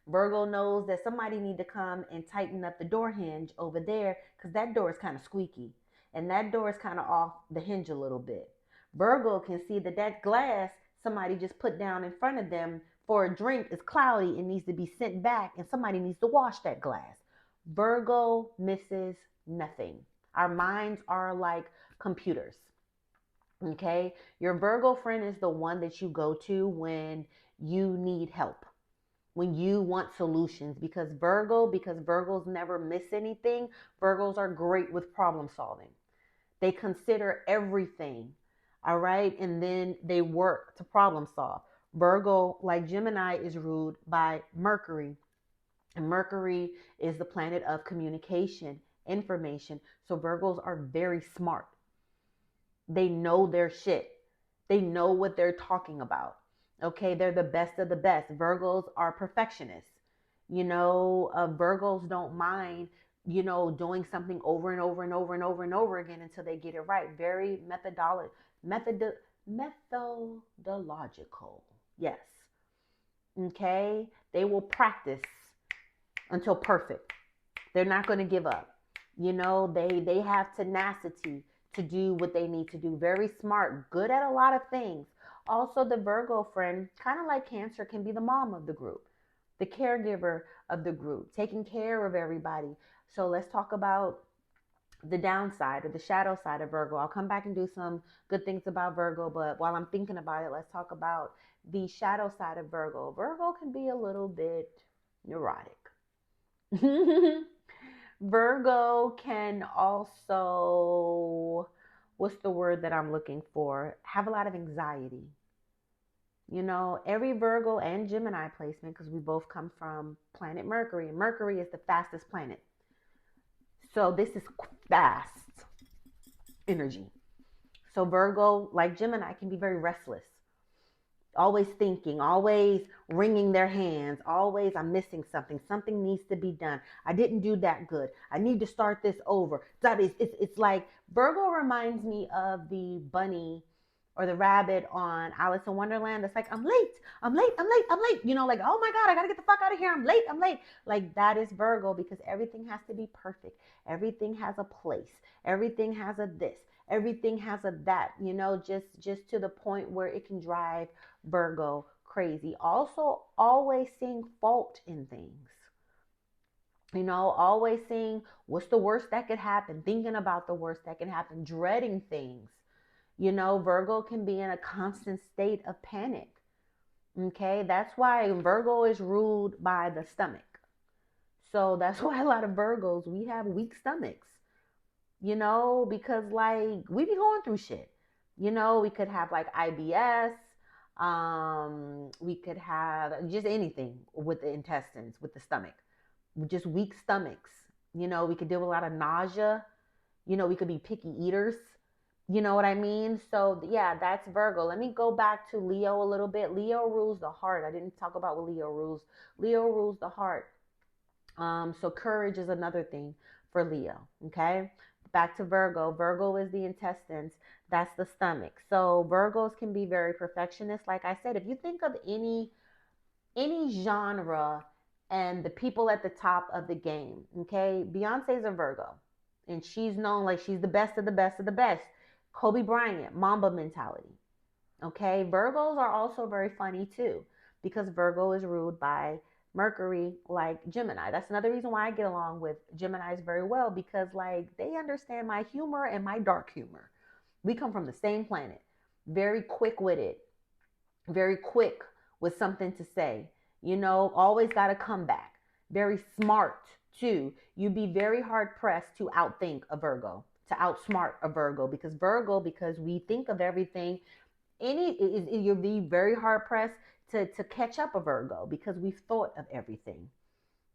Virgo knows that somebody need to come and tighten up the door hinge over there because that door is kind of squeaky. And that door is kind of off the hinge a little bit. Virgo can see that glass somebody just put down in front of them for a drink is cloudy and needs to be sent back, and somebody needs to wash that glass. Virgo misses nothing. Our minds are like computers. Okay? Your Virgo friend is the one that you go to when you need help, when you want solutions, because Virgos never miss anything. Virgos are great with problem solving. They consider everything, all right? And then they work to problem solve. Virgo, like Gemini, is ruled by Mercury. And Mercury is the planet of communication, information. So Virgos are very smart. They know their shit. They know what they're talking about. Okay, they're the best of the best. Virgos are perfectionists. Virgos don't mind, doing something over and over and over and over and over again until they get it right. Very methodological. Yes. Okay, they will practice until perfect. They're not going to give up. They have tenacity to do what they need to do. Very smart, good at a lot of things. Also, the Virgo friend, kind of like Cancer, can be the mom of the group, the caregiver of the group, taking care of everybody. So let's talk about the downside or the shadow side of Virgo. I'll come back and do some good things about Virgo, but while I'm thinking about it, let's talk about the shadow side of Virgo. Virgo can be a little bit neurotic. Virgo can also, what's the word that I'm looking for? Have a lot of anxiety. Every Virgo and Gemini placement, because we both come from planet Mercury, and Mercury is the fastest planet. So this is fast energy. So Virgo, like Gemini, can be very restless. Always thinking, always wringing their hands, always, I'm missing something. Something needs to be done. I didn't do that good. I need to start this over. It's like Virgo reminds me of the bunny or the rabbit on Alice in Wonderland that's like, I'm late, I'm late, I'm late, I'm late. You know, like, oh my God, I gotta get the fuck out of here. I'm late, I'm late. Like that is Virgo, because everything has to be perfect. Everything has a place. Everything has a this. Everything has a that, you know, just to the point where it can drive Virgo crazy. Also, always seeing fault in things. You know, always seeing what's the worst that could happen, thinking about the worst that can happen, dreading things. You know, Virgo can be in a constant state of panic. Okay, that's why Virgo is ruled by the stomach. So that's why a lot of Virgos, we have weak stomachs, you know, because like we be going through shit. You know, we could have like IBS, we could have just anything with the intestines, with the stomach, just weak stomachs. You know, we could deal with a lot of nausea. You know, we could be picky eaters. You know what I mean? So yeah, that's Virgo. Let me go back to Leo a little bit. Leo rules the heart. I didn't talk about what Leo rules. Leo rules the heart. So courage is another thing for Leo. Okay. Back to Virgo. Virgo is the intestines. That's the stomach. So Virgos can be very perfectionist. Like I said, if you think of any genre and the people at the top of the game, okay, Beyonce's a Virgo, and she's known like she's the best of the best of the best. Kobe Bryant, Mamba mentality. Okay, Virgos are also very funny too, because Virgo is ruled by Mercury, like Gemini. That's another reason why I get along with Geminis very well, because like they understand my humor and my dark humor. We come from the same planet. Very quick witted, very quick with something to say. You know, always got a comeback. Very smart too. You'd be very hard pressed to outthink a Virgo, to outsmart a Virgo, because we think of everything. You'll be very hard pressed to catch up a Virgo, because we've thought of everything.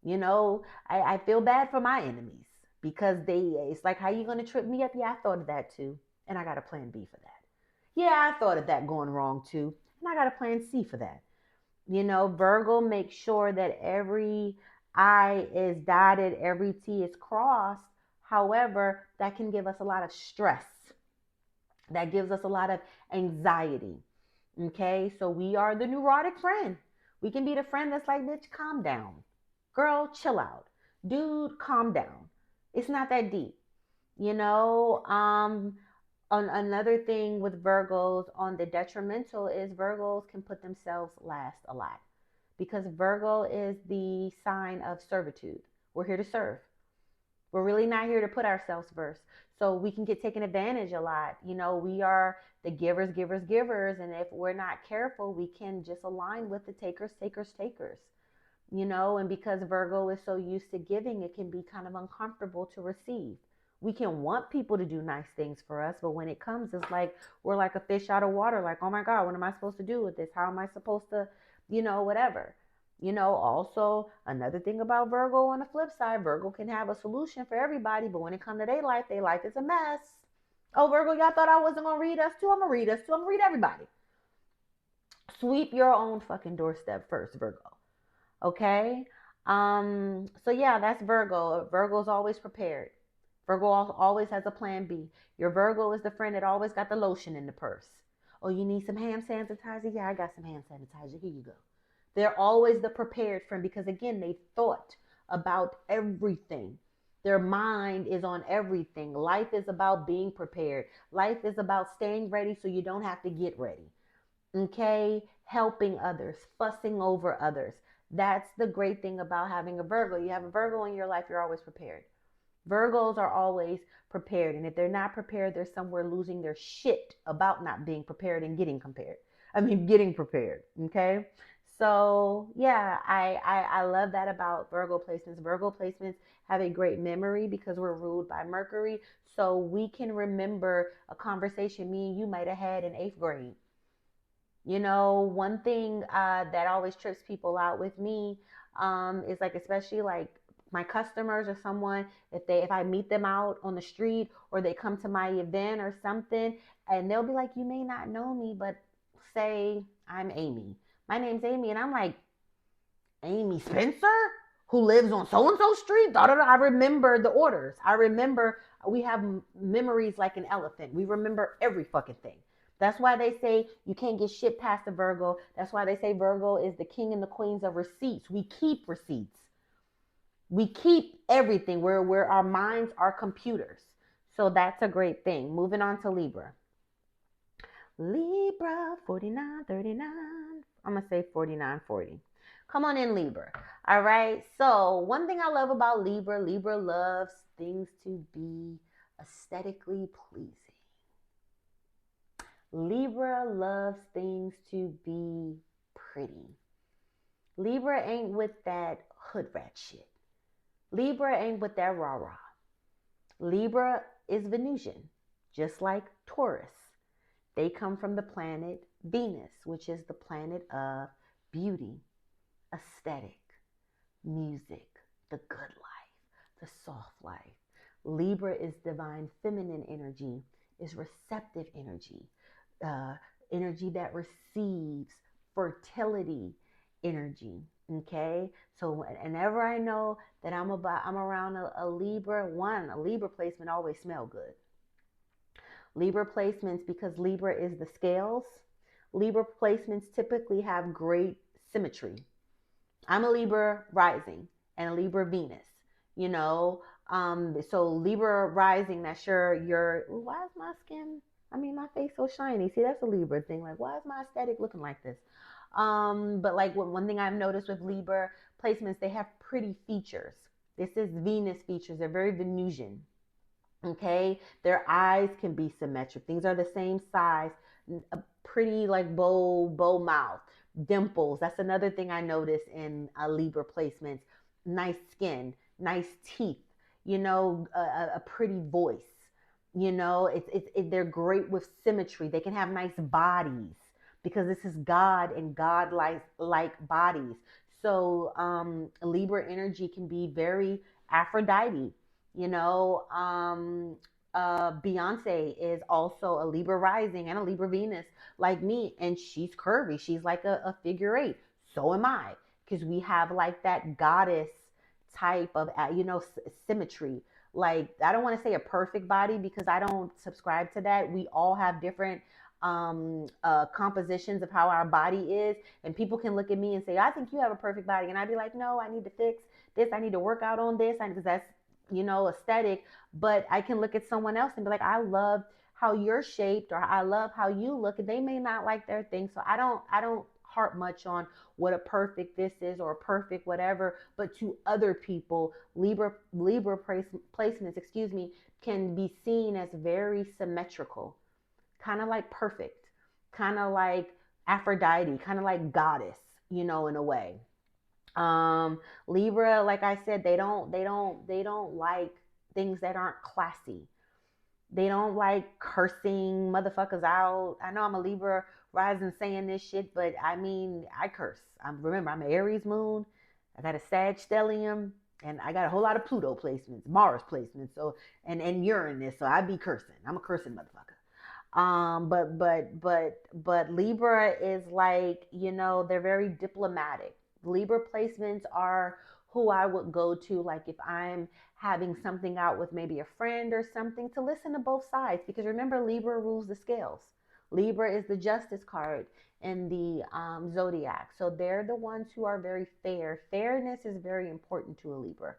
You know, I feel bad for my enemies, because it's like, how you gonna trip me up? Yeah, I thought of that too, and I got a plan B for that. Yeah, I thought of that going wrong too, and I got a plan C for that. You know, Virgo makes sure that every I is dotted, every T is crossed. However, that can give us a lot of stress. That gives us a lot of anxiety. Okay, so we are the neurotic friend. We can be the friend that's like, bitch, calm down. Girl, chill out. Dude, calm down. It's not that deep. You know, on another thing with Virgos on the detrimental is Virgos can put themselves last a lot, because Virgo is the sign of servitude. We're here to serve. We're really not here to put ourselves first. So we can get taken advantage a lot. You know, we are the givers, givers, givers. And if we're not careful, we can just align with the takers, takers, takers. You know, and because Virgo is so used to giving, it can be kind of uncomfortable to receive. We can want people to do nice things for us, but when it comes, it's like we're like a fish out of water. Like, oh my God, what am I supposed to do with this? How am I supposed to, you know, whatever. You know, also another thing about Virgo on the flip side, Virgo can have a solution for everybody, but when it comes to their life is a mess. Oh, Virgo, y'all thought I wasn't going to read us too? I'm going to read us too. I'm going to read everybody. Sweep your own fucking doorstep first, Virgo. Okay? So yeah, that's Virgo. Virgo's always prepared. Virgo always has a plan B. Your Virgo is the friend that always got the lotion in the purse. Oh, you need some hand sanitizer? Yeah, I got some hand sanitizer. Here you go. They're always the prepared friend, because again, they thought about everything. Their mind is on everything. Life is about being prepared. Life is about staying ready so you don't have to get ready. Okay? Helping others, fussing over others. That's the great thing about having a Virgo. You have a Virgo in your life, you're always prepared. Virgos are always prepared. And if they're not prepared, they're somewhere losing their shit about not being prepared and getting getting prepared. Okay? So yeah, I love that about Virgo placements. Virgo placements have a great memory because we're ruled by Mercury. So we can remember a conversation me and you might have had in 8th grade. You know, one thing that always trips people out with me is like, especially like my customers or someone, if I meet them out on the street or they come to my event or something, and they'll be like, you may not know me, but say I'm Amy. My name's Amy, and I'm like, Amy Spencer, who lives on so-and-so street? I remember the orders. I remember we have memories like an elephant. We remember every fucking thing. That's why they say you can't get shit past the Virgo. That's why they say Virgo is the king and the queens of receipts. We keep receipts. We keep everything. Where our minds are computers. So that's a great thing. Moving on to Libra. Libra 4939. I'm going to say 4940. Come on in, Libra. All right. So one thing I love about Libra, Libra loves things to be aesthetically pleasing. Libra loves things to be pretty. Libra ain't with that hood rat shit. Libra ain't with that rah-rah. Libra is Venusian, just like Taurus. They come from the planet Venus, which is the planet of beauty, aesthetic, music, the good life, the soft life. Libra is divine feminine energy, is receptive energy, energy that receives, fertility energy. Okay, so whenever I know that I'm around a Libra, a Libra placement always smell good. Libra placements, because Libra is the scales, Libra placements typically have great symmetry. I'm a Libra rising and a Libra Venus, you know. So Libra rising, that's why is my skin, my face so shiny? See, that's a Libra thing. Like, why is my aesthetic looking like this? But like one thing I've noticed with Libra placements, they have pretty features. This is Venus features. They're very Venusian. Okay, their eyes can be symmetric. Things are the same size, a pretty like bow mouth, dimples. That's another thing I notice in Libra placements. Nice skin, nice teeth. A pretty voice. They're great with symmetry. They can have nice bodies because this is God and God like bodies. So Libra energy can be very Aphrodite. Beyonce is also a Libra rising and a Libra Venus like me, and she's curvy. She's like a figure eight. So am I, because we have like that goddess type of symmetry. Like, I don't want to say a perfect body because I don't subscribe to that. We all have different compositions of how our body is, and people can look at me and say, I think you have a perfect body, and I'd be like, no, I need to fix this, I need to work out on this, because that's aesthetic. But I can look at someone else and be like, I love how you're shaped, or I love how you look, and they may not like their thing. So I don't harp much on what a perfect this is or a perfect whatever. But to other people, Libra placements, can be seen as very symmetrical, kind of like perfect, kind of like Aphrodite, kind of like goddess, in a way. Libra, like I said, they don't like things that aren't classy. They don't like cursing motherfuckers out. I know I'm a Libra rising saying this shit, but I curse. Remember, I'm an Aries moon. I got a Sag stellium, and I got a whole lot of Pluto placements, Mars placements, so and Uranus. So I be cursing. I'm a cursing motherfucker. But Libra is like, they're very diplomatic. Libra placements are who I would go to, like if I'm having something out with maybe a friend or something, to listen to both sides. Because remember, Libra rules the scales. Libra is the justice card in the Zodiac. So they're the ones who are very fair. Fairness is very important to a Libra.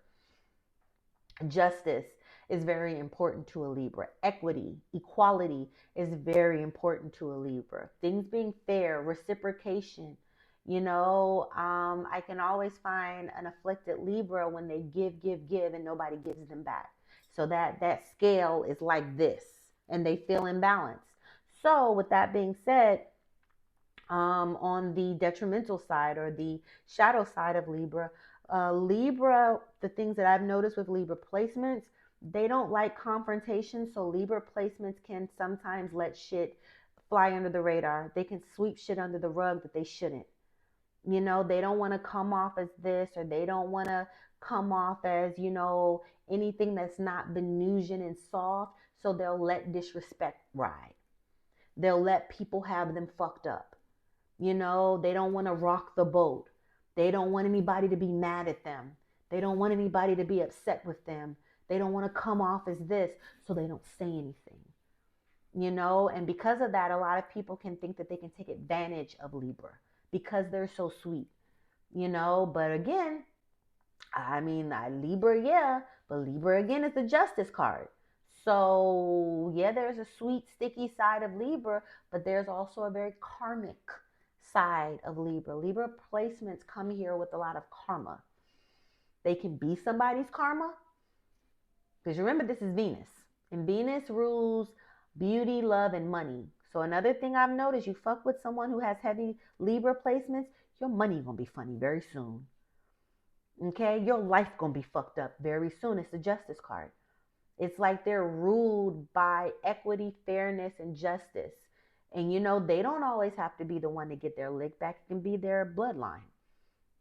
Justice is very important to a Libra. Equity, equality is very important to a Libra. Things being fair, reciprocation. I can always find an afflicted Libra when they give, and nobody gives them back. So that scale is like this, and they feel imbalanced. So with that being said, on the detrimental side or the shadow side of Libra, the things that I've noticed with Libra placements, they don't like confrontation. So Libra placements can sometimes let shit fly under the radar. They can sweep shit under the rug that they shouldn't. They don't want to come off as this, or they don't want to come off as, anything that's not Venusian and soft. So they'll let disrespect ride. They'll let people have them fucked up. They don't want to rock the boat. They don't want anybody to be mad at them. They don't want anybody to be upset with them. They don't want to come off as this, so they don't say anything. And because of that, a lot of people can think that they can take advantage of Libra because they're so sweet, but again, I mean, Libra, yeah, but Libra again is the justice card. So, yeah, there's a sweet, sticky side of Libra, but there's also a very karmic side of Libra. Libra placements come here with a lot of karma. They can be somebody's karma, because remember, this is Venus, and Venus rules beauty, love, and money. So, another thing I've noticed, you fuck with someone who has heavy Libra placements, your money gonna be funny very soon. Okay, your life gonna be fucked up very soon. It's the justice card. It's like they're ruled by equity, fairness, and justice. And they don't always have to be the one to get their lick back. It can be their bloodline.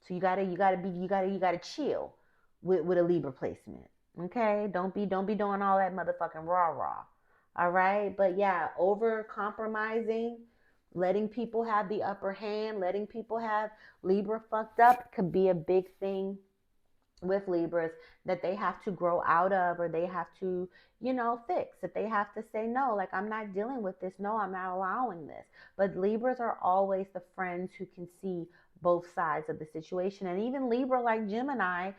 So you gotta chill with a Libra placement. Okay, don't be doing all that motherfucking rah rah. All right, but yeah, over compromising, letting people have the upper hand, letting people have Libra fucked up could be a big thing with Libras that they have to grow out of, or they have to, fix. That they have to say, no, like, I'm not dealing with this. No, I'm not allowing this. But Libras are always the friends who can see both sides of the situation. And even Libra, like Gemini,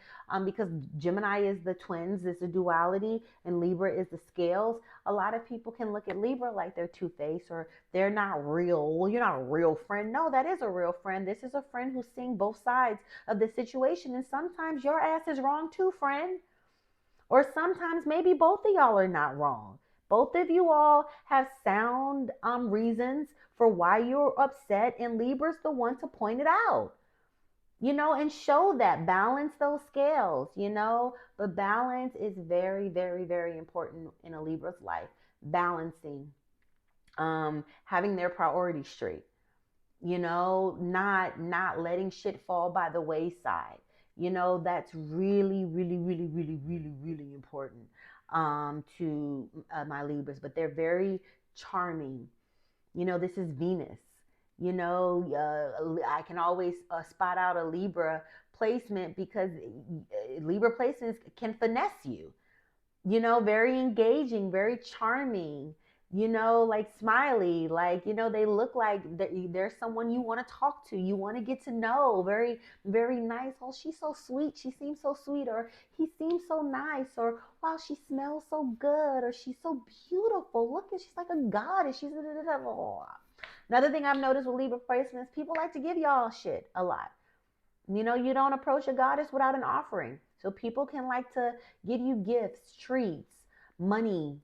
because Gemini is the twins, is the duality, and Libra is the scales. A lot of people can look at Libra like they're two-faced, or they're not real. Well, you're not a real friend. No, that is a real friend. This is a friend who's seeing both sides of the situation. And sometimes your ass is wrong too, friend. Or sometimes maybe both of y'all are not wrong. Both of you all have sound reasons for why you're upset, and Libra's the one to point it out, and show that, balance those scales, but balance is very, very, very important in a Libra's life. Balancing, having their priorities straight, not letting shit fall by the wayside. That's really, really, really, really, really, really important to my Libras. But they're very charming. This is Venus. I can always spot out a Libra placement because Libra placements can finesse you. Very engaging, very charming, like smiley, like, they look like there's someone you want to talk to, you want to get to know. Very, very nice. Oh, she's so sweet. She seems so sweet. Or he seems so nice. Or wow, she smells so good. Or she's so beautiful. Look, she's like a goddess. She's another thing I've noticed with Libra placements, people like to give y'all shit a lot. You don't approach a goddess without an offering. So people can like to give you gifts, treats, money,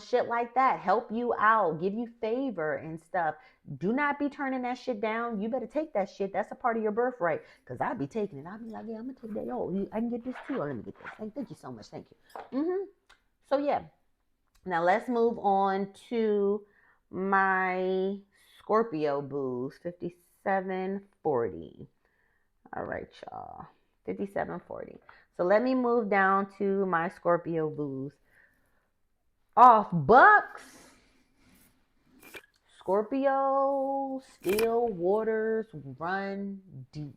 shit like that. Help you out, give you favor and stuff. Do not be turning that shit down. You better take that shit. That's a part of your birthright. Because I'll be taking it. I'll be like, yeah, I'm going to take that. Yo, I can get this too. Let me get this. Thank you so much. Thank you. So, yeah. Now, let's move on to my Scorpio booze, 5740. All right, y'all. 5740. So let me move down to my Scorpio booze. Off bucks. Scorpio, still waters run deep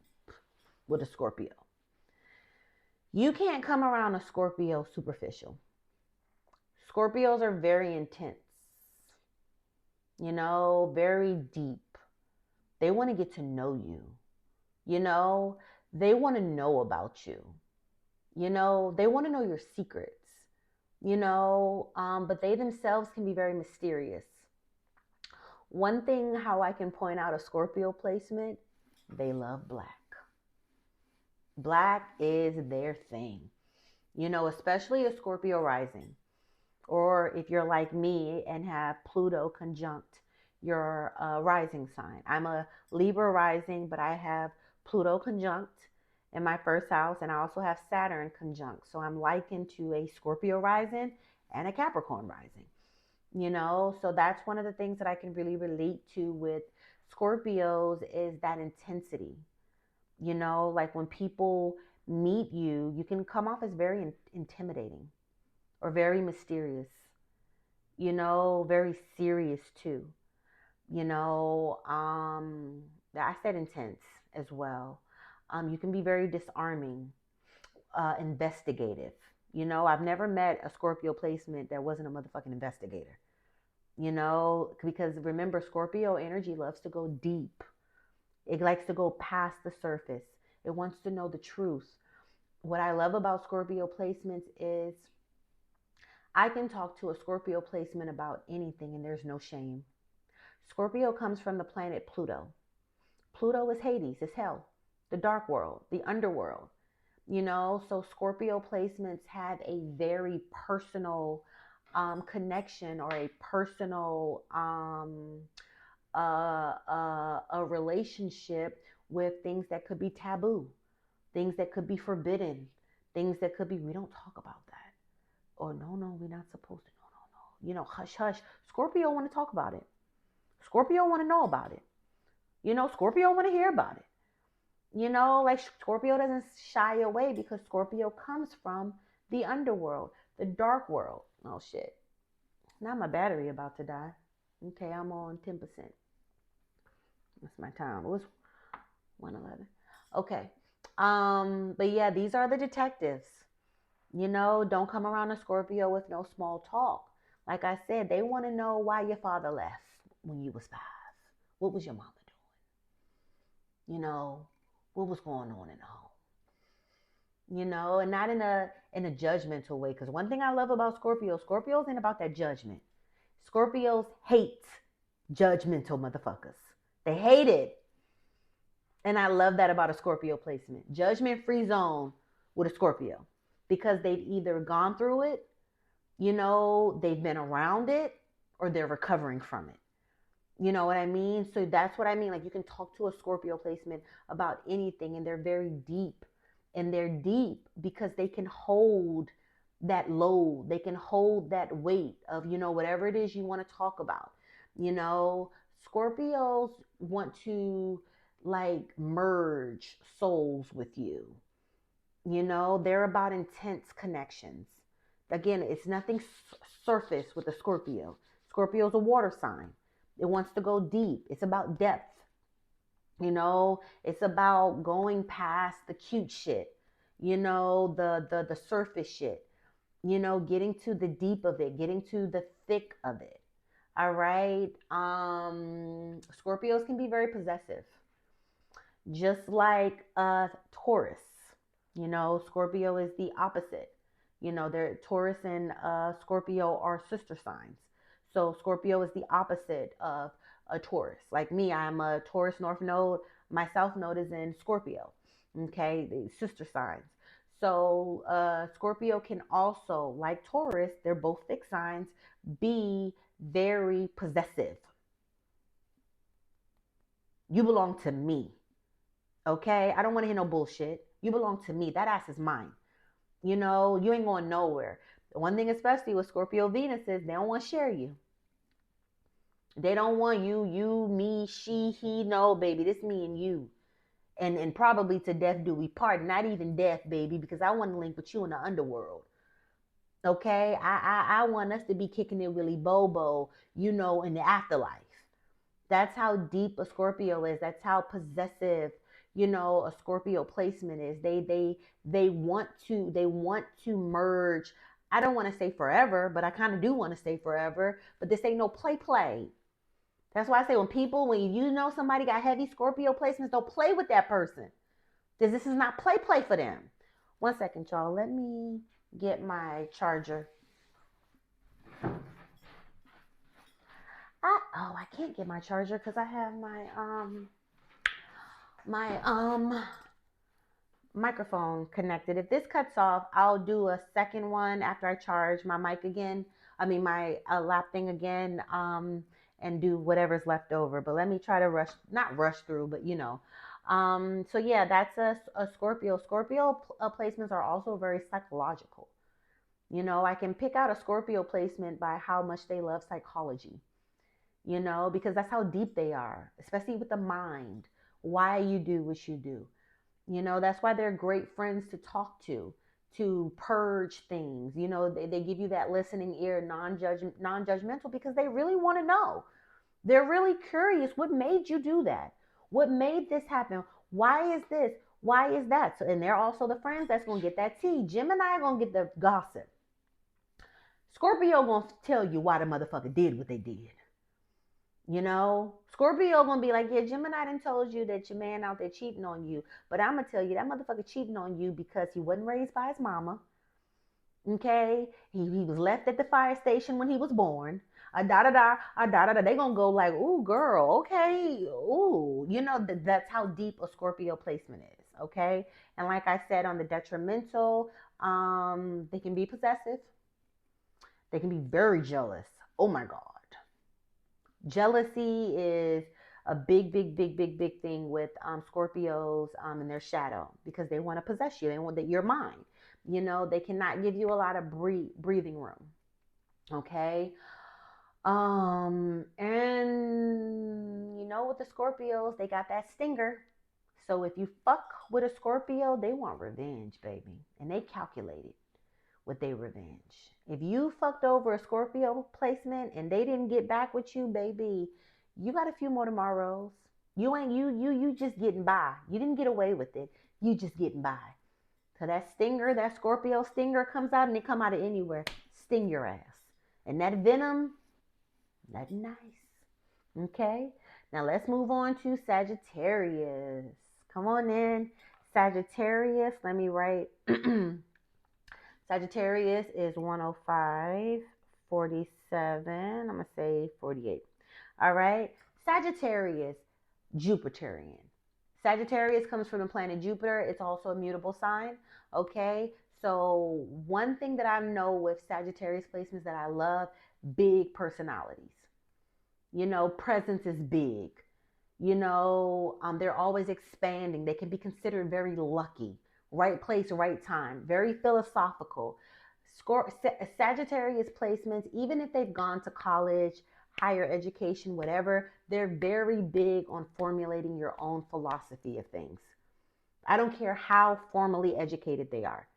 with a Scorpio. You can't come around a Scorpio superficial. Scorpios are very intense. Very deep. They want to get to know you. They want to know about you. They want to know your secrets. But they themselves can be very mysterious. One thing how I can point out a Scorpio placement, they love black. Black is their thing. Especially a Scorpio rising. Or if you're like me and have Pluto conjunct your rising sign. I'm a Libra rising, but I have Pluto conjunct in my first house, and I also have Saturn conjunct. So I'm likened to a Scorpio rising and a Capricorn rising. So that's one of the things that I can really relate to with Scorpios is that intensity. Like when people meet you, you can come off as very intimidating or very mysterious, very serious too. I said intense as well. You can be very disarming, investigative. I've never met a Scorpio placement that wasn't a motherfucking investigator. you know, because remember, Scorpio energy loves to go deep. It likes to go past the surface. It wants to know the truth. What I love about Scorpio placements is I can talk to a Scorpio placement about anything and there's no shame. Scorpio comes from the planet Pluto. Pluto is Hades, is hell, the dark world, the underworld. You know, so Scorpio placements have a very personal connection, or a personal a relationship with things that could be taboo, things that could be forbidden, things that could be, we don't talk about that. Or no, we're not supposed to. No. You know, hush, hush. Scorpio want to talk about it. Scorpio want to know about it. You know, Scorpio want to hear about it. You know, like Scorpio doesn't shy away because Scorpio comes from the underworld, the dark world. Oh shit. Now my battery about to die. Okay, I'm on 10%. That's my time. It was 111. Okay. But yeah, these are the detectives. You know, don't come around a Scorpio with no small talk. Like I said, they want to know why your father left when you was 5. What was your mama doing? You know, what was going on in the home? You know, and not in a judgmental way. Because one thing I love about Scorpios ain't about that judgment. Scorpios hate judgmental motherfuckers. They hate it. And I love that about a Scorpio placement. Judgment-free zone with a Scorpio. Because they've either gone through it, you know, they've been around it, or they're recovering from it. You know what I mean? So that's what I mean. Like, you can talk to a Scorpio placement about anything, and they're very deep. And they're deep because they can hold that load. They can hold that weight of, you know, whatever it is you want to talk about. You know, Scorpios want to like merge souls with you. You know, they're about intense connections. Again, it's nothing surface with a Scorpio. Scorpio's a water sign. It wants to go deep. It's about depth. You know, it's about going past the cute shit. You know, the surface shit. You know, getting to the deep of it, getting to the thick of it. All right. Scorpios can be very possessive. Just like Taurus. You know, Scorpio is the opposite. You know, Taurus and Scorpio are sister signs. So Scorpio is the opposite of a Taurus. Like me, I'm a Taurus North Node. My South Node is in Scorpio. Okay, the sister signs. So Scorpio can also, like Taurus, they're both fixed signs, be very possessive. You belong to me. Okay, I don't want to hear no bullshit. You belong to me. That ass is mine. You know, you ain't going nowhere. The one thing, especially with Scorpio Venus, is they don't want to share you. They don't want you, me, she, he. No, baby, this me and you. And probably to death do we part. Not even death, baby, because I want to link with you in the underworld. Okay, I want us to be kicking it really bobo, you know, in the afterlife. That's how deep a Scorpio is. That's how possessive, you know, a Scorpio placement is. They want to merge. I don't want to say forever, but I kind of do want to say forever. But this ain't no play. That's why I say when you know somebody got heavy Scorpio placements, don't play with that person. Because this is not play for them. One second, y'all. Let me get my charger. I can't get my charger because I have my microphone connected. If this cuts off, I'll do a second one after I charge my mic again. I mean my lap thing again. And do whatever's left over. But let me try to not rush through, but you know. So yeah, that's a Scorpio. Scorpio placements are also very psychological. You know, I can pick out a Scorpio placement by how much they love psychology. You know, because that's how deep they are, especially with the mind, why you do what you do. You know, that's why they're great friends to talk to purge things. You know, they give you that listening ear, non-judgmental, because they really want to know. They're really curious. What made you do that? What made this happen? Why is this? Why is that? So, and they're also the friends that's going to get that tea. Gemini going to get the gossip. Scorpio gonna tell you why the motherfucker did what they did. Scorpio gonna be like, yeah, Gemini done told you that your man out there cheating on you, but I'm gonna tell you that motherfucker cheating on you because he wasn't raised by his mama. Okay, he was left at the fire station when he was born. A da da da, a da da da. They gonna go like, ooh, girl, okay, ooh, that's how deep a Scorpio placement is. Okay, and like I said on the detrimental, they can be possessive. They can be very jealous. Oh my God. Jealousy is a big, big, big, big, big thing with Scorpios in their shadow because they want to possess you. They want that you're mine. They cannot give you a lot of breathing room. Okay. And with the Scorpios, they got that stinger. So if you fuck with a Scorpio, they want revenge, baby. And they calculate it with their revenge. If you fucked over a Scorpio placement and they didn't get back with you, baby, you got a few more tomorrows. You ain't you just getting by. You didn't get away with it. You just getting by. So that stinger, that Scorpio stinger comes out and it come out of anywhere. Sting your ass. And that venom, nothing nice. Okay? Now let's move on to Sagittarius. Come on in. Sagittarius, let me write. Sagittarius is 105, 47. I'm going to say 48. All right. Sagittarius, Jupiterian. Sagittarius comes from the planet Jupiter. It's also a mutable sign. Okay. So one thing that I know with Sagittarius placements that I love, big personalities. Presence is big. They're always expanding. They can be considered very lucky. Right place, right time. Very philosophical. Sagittarius placements, even if they've gone to college, higher education, whatever, they're very big on formulating your own philosophy of things. I don't care how formally educated they are.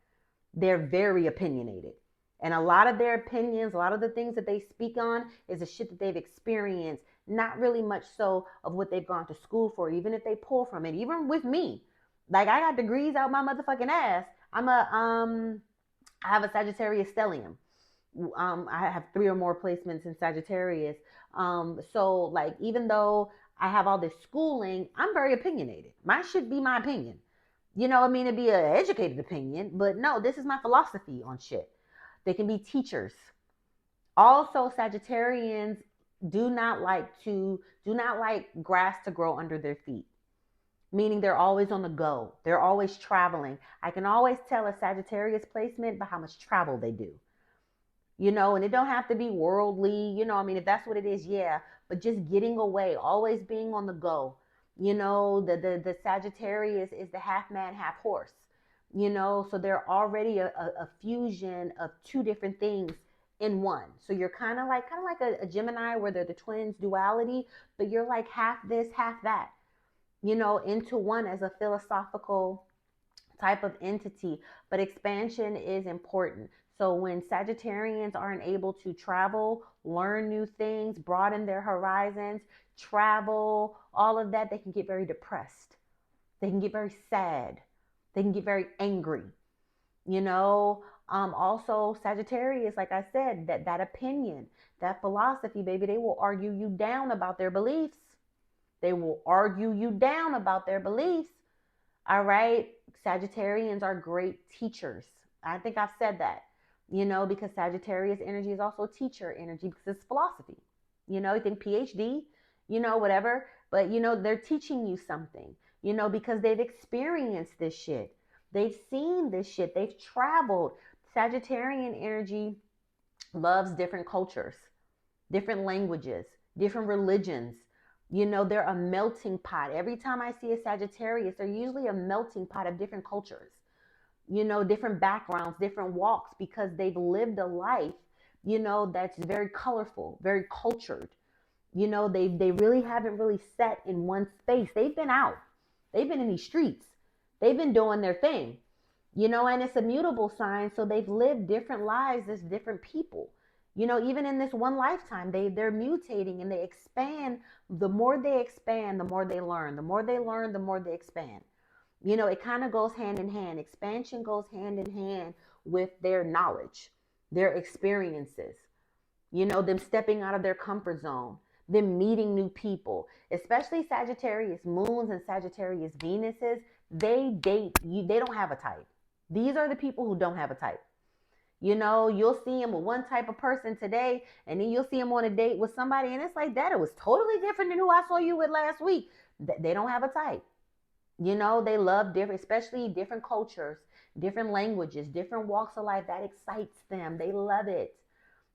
They're very opinionated. And a lot of their opinions, a lot of the things that they speak on is the shit that they've experienced, not really much so of what they've gone to school for, even if they pull from it. Even with me, like I got degrees out my motherfucking ass. I have a Sagittarius stellium. I have 3 or more placements in Sagittarius. So like, even though I have all this schooling, I'm very opinionated. Mine should be my opinion. It'd be an educated opinion, but no, this is my philosophy on shit. They can be teachers. Also, Sagittarians do not like grass to grow under their feet. Meaning they're always on the go. They're always traveling. I can always tell a Sagittarius placement by how much travel they do. And it don't have to be worldly, if that's what it is, yeah. But just getting away, always being on the go. The Sagittarius is the half man, half horse. So they're already a fusion of 2 different things in one. So you're kind of like a Gemini where they're the twins duality, but you're like half this, half that. Into one as a philosophical type of entity. But expansion is important. So when Sagittarians aren't able to travel, learn new things, broaden their horizons, travel, all of that, they can get very depressed. They can get very sad. They can get very angry. Also Sagittarius, like I said, that opinion, that philosophy, baby, they will argue you down about their beliefs. They will argue you down about their beliefs. All right. Sagittarians are great teachers. I think I've said that, because Sagittarius energy is also teacher energy because it's philosophy. You think PhD, whatever, but they're teaching you something, because they've experienced this shit. They've seen this shit. They've traveled. Sagittarian energy loves different cultures, different languages, different religions. They're a melting pot. Every time I see a Sagittarius, they're usually a melting pot of different cultures, different backgrounds, different walks, because they've lived a life, that's very colorful, very cultured. They really haven't really set in one space. They've been out. They've been in these streets. They've been doing their thing, and it's a mutable sign. So they've lived different lives as different people. Even in this one lifetime, they're mutating and they expand. The more they expand, the more they learn. The more they learn, the more they expand. It kind of goes hand in hand. Expansion goes hand in hand with their knowledge. their experiences, you know, them stepping out of their comfort zone, them meeting new people, especially Sagittarius moons and Sagittarius Venuses. They date you, they don't have a type. These are the people who don't have a type. You know, you'll see him with one type of person today, and then you'll see him on a date with somebody, and it's like that. It was totally different than who I saw you with last week. They don't have a type. You know, they love different, especially different cultures, different languages, different walks of life. That excites them. They love it.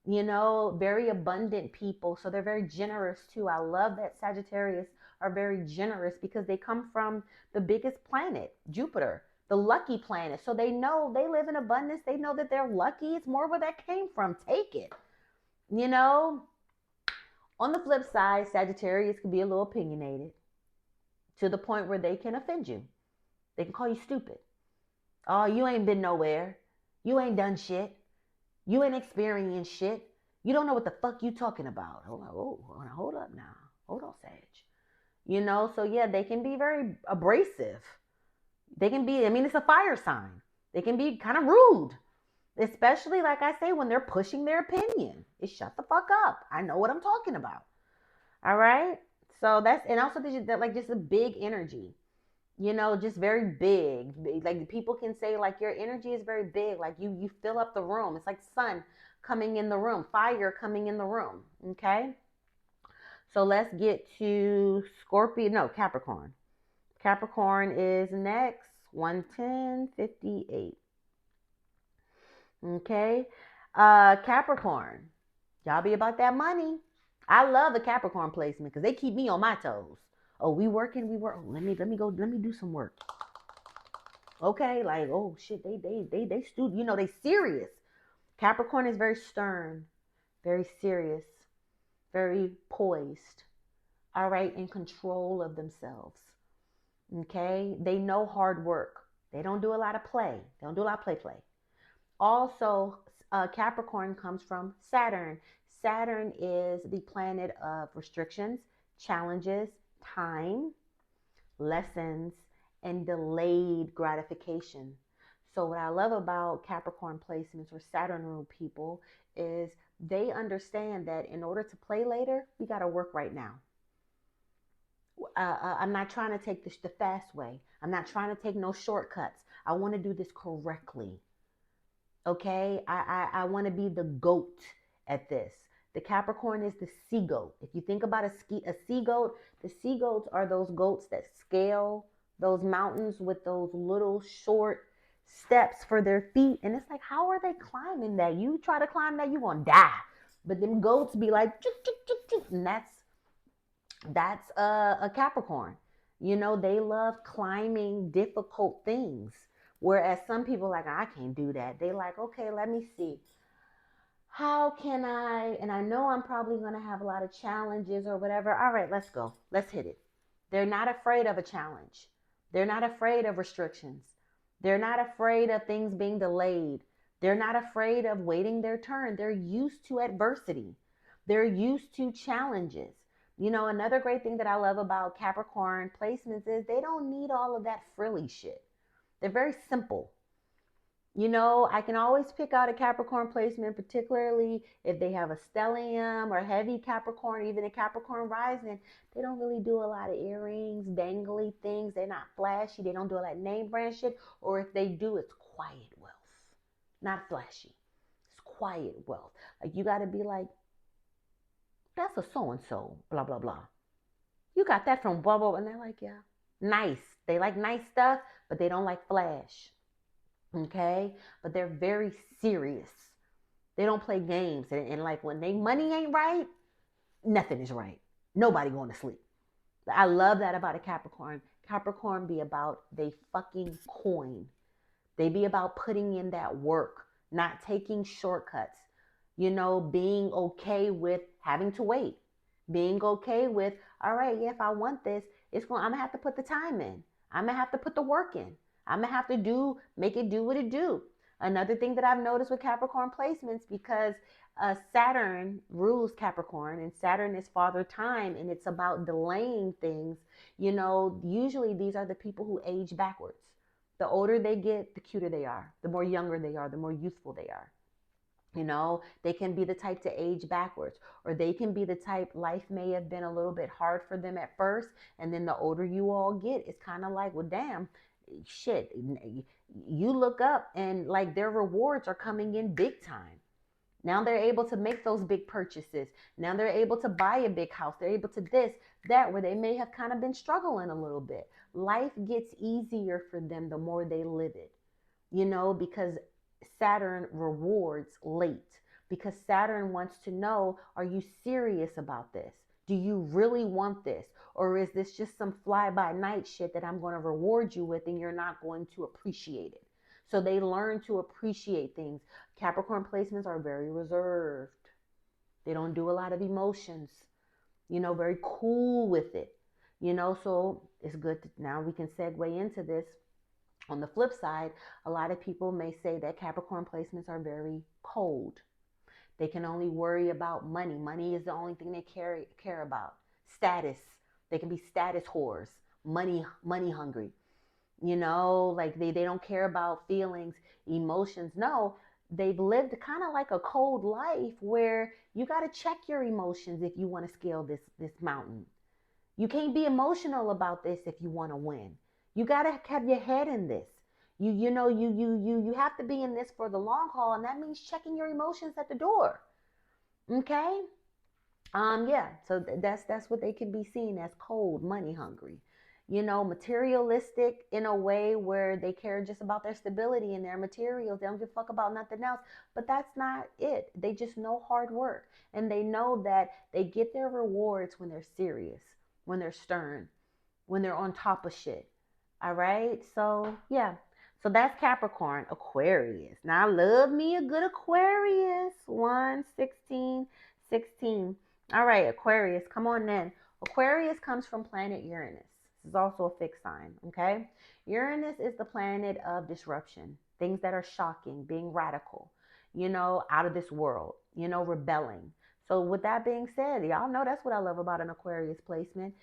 You know, very abundant people. So they're very generous too. I love that Sagittarius are very generous because they come from the biggest planet, Jupiter, the lucky planet. So they know they live in abundance. They know that they're lucky. It's more where that came from. Take it. You know, on the flip side, Sagittarius can be a little opinionated to the point where they can offend you. They can call you stupid. Oh, you ain't been nowhere. You ain't done shit. You ain't experienced shit. You don't know what the fuck you talking about. Hold up now. Hold on, Sag. You know, so yeah, they can be very abrasive. They can be, I mean, it's a fire sign. They can be kind of rude. Especially, like I say, when they're pushing their opinion. It's shut the fuck up. I know what I'm talking about. All right? So that's, and also that like just a big energy. You know, just very big. Like people can say like your energy is very big. Like you fill up the room. It's like sun coming in the room, fire coming in the room. Okay. So let's get to Scorpio. No, Capricorn. Capricorn is next. 11058. Okay. Capricorn. Y'all be about that money. I love the Capricorn placement because they keep me on my toes. Oh, we working. Oh, let me do some work. Okay, like, oh shit, they stood, you know, they serious. Capricorn is very stern, very serious, very poised. All right, in control of themselves. Okay, they know hard work. They don't do a lot of play. They don't do a lot of play. Also, Capricorn comes from Saturn. Saturn is the planet of restrictions, challenges, time, lessons, and delayed gratification. So what I love about Capricorn placements or Saturn rule people is they understand that in order to play later, we got to work right now. I'm not trying to take the fast way. I'm not trying to take no shortcuts. I want to do this correctly. Okay? I want to be the goat at this. The Capricorn is the sea goat. If you think about a sea goat, the sea goats are those goats that scale those mountains with those little short steps for their feet. And it's like, how are they climbing that? You try to climb that, you're going to die. But them goats be like, chuk, chuk, chuk, chuk. And that's a Capricorn. You know, they love climbing difficult things. Whereas some people like, I can't do that. They like, okay, let me see. How can I, and I know I'm probably going to have a lot of challenges or whatever. All right, let's go. Let's hit it. They're not afraid of a challenge. They're not afraid of restrictions. They're not afraid of things being delayed. They're not afraid of waiting their turn. They're used to adversity. They're used to challenges. You know, another great thing that I love about Capricorn placements is they don't need all of that frilly shit. They're very simple. You know, I can always pick out a Capricorn placement, particularly if they have a stellium or heavy Capricorn, even a Capricorn rising. They don't really do a lot of earrings, dangly things. They're not flashy. They don't do a lot of name brand shit. Or if they do, it's quiet wealth. Not flashy. It's quiet wealth. Like you got to be like, that's a so-and-so, blah, blah, blah. You got that from blah, blah. And they're like, yeah, nice. They like nice stuff, but they don't like flash. Okay, but they're very serious. They don't play games, and like when they money ain't right, nothing is right. Nobody going to sleep. I love that about a Capricorn. Capricorn be about they fucking coin. They be about putting in that work, not taking shortcuts. You know, being okay with having to wait. Being okay with, all right, yeah, if I want this, I'm gonna have to put the time in. I'm gonna have to put the work in. I'm going to have to make it do what it do. Another thing that I've noticed with Capricorn placements, because Saturn rules Capricorn and Saturn is father time and it's about delaying things. You know, usually these are the people who age backwards. The older they get, the cuter they are. The more younger they are, the more youthful they are. You know, they can be the type to age backwards, or they can be the type life may have been a little bit hard for them at first. And then the older you all get, it's kind of like, well, damn, shit. You look up and like their rewards are coming in big time. Now they're able to make those big purchases. Now they're able to buy a big house. They're able to this, that, where they may have kind of been struggling a little bit. Life gets easier for them the more they live it, you know, because Saturn rewards late. Because Saturn wants to know, are you serious about this? Do you really want this? Or is this just some fly by night shit that I'm going to reward you with and you're not going to appreciate it? So they learn to appreciate things. Capricorn placements are very reserved. They don't do a lot of emotions, you know, very cool with it, you know. So it's good to, now we can segue into this. On the flip side, a lot of people may say that Capricorn placements are very cold. They can only worry about money. Money is the only thing they care about. Status. They can be status whores, money hungry. You know, like they don't care about feelings, emotions. No, they've lived kind of like a cold life where you got to check your emotions if you want to scale this mountain. You can't be emotional about this if you want to win. You got to have your head in this. You have to be in this for the long haul, and that means checking your emotions at the door. Okay? Yeah, so that's what they can be seen as, cold, money hungry. You know, materialistic in a way where they care just about their stability and their materials. They don't give a fuck about nothing else. But that's not it. They just know hard work. And they know that they get their rewards when they're serious, when they're stern, when they're on top of shit. All right? So, yeah. So that's Capricorn. Aquarius. Now, I love me a good Aquarius. 1, 16, 16. All right, Aquarius, come on then. Aquarius comes from planet Uranus. This is also a fixed sign, okay? Uranus is the planet of disruption, things that are shocking, being radical, you know, out of this world, you know, rebelling. So with that being said, y'all know that's what I love about an Aquarius placement.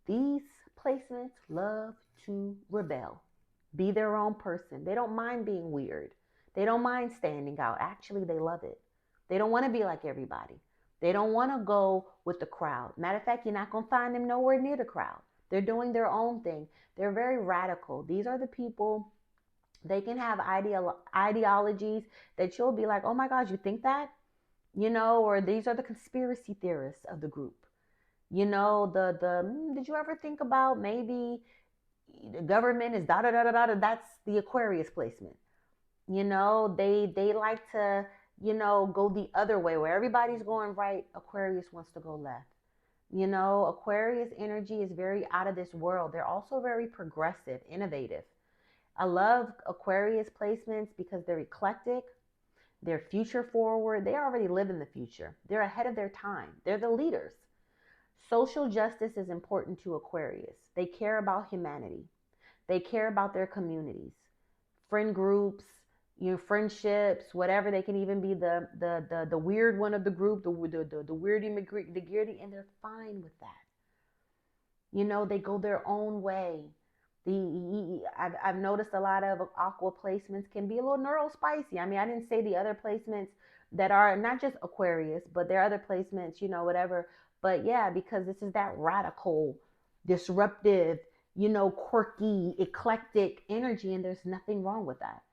These placements love to rebel, be their own person. They don't mind being weird. They don't mind standing out. Actually, they love it. They don't want to be like everybody. They don't want to go with the crowd. Matter of fact, you're not going to find them nowhere near the crowd. They're doing their own thing. They're very radical. These are the people, they can have ideologies that you'll be like, oh my gosh, you think that? You know, or these are the conspiracy theorists of the group. You know, did you ever think about maybe the government is da da da da da? That's the Aquarius placement. You know, they like to, you know, go the other way where everybody's going right. Aquarius wants to go left. You know, Aquarius energy is very out of this world. They're also very progressive, innovative. I love Aquarius placements because they're eclectic, they're future forward. They already live in the future. They're ahead of their time. They're the leaders. Social justice is important to Aquarius. They care about humanity. They care about their communities, friend groups, you know, friendships, whatever. They can even be the weird one of the group, the weirdy McGree, the geardy, and they're fine with that. You know, they go their own way. I've noticed a lot of aqua placements can be a little neurospicy. I mean, I didn't say the other placements that are not just Aquarius, but there are other placements, you know, whatever. But yeah, because this is that radical, disruptive, you know, quirky, eclectic energy, and there's nothing wrong with that.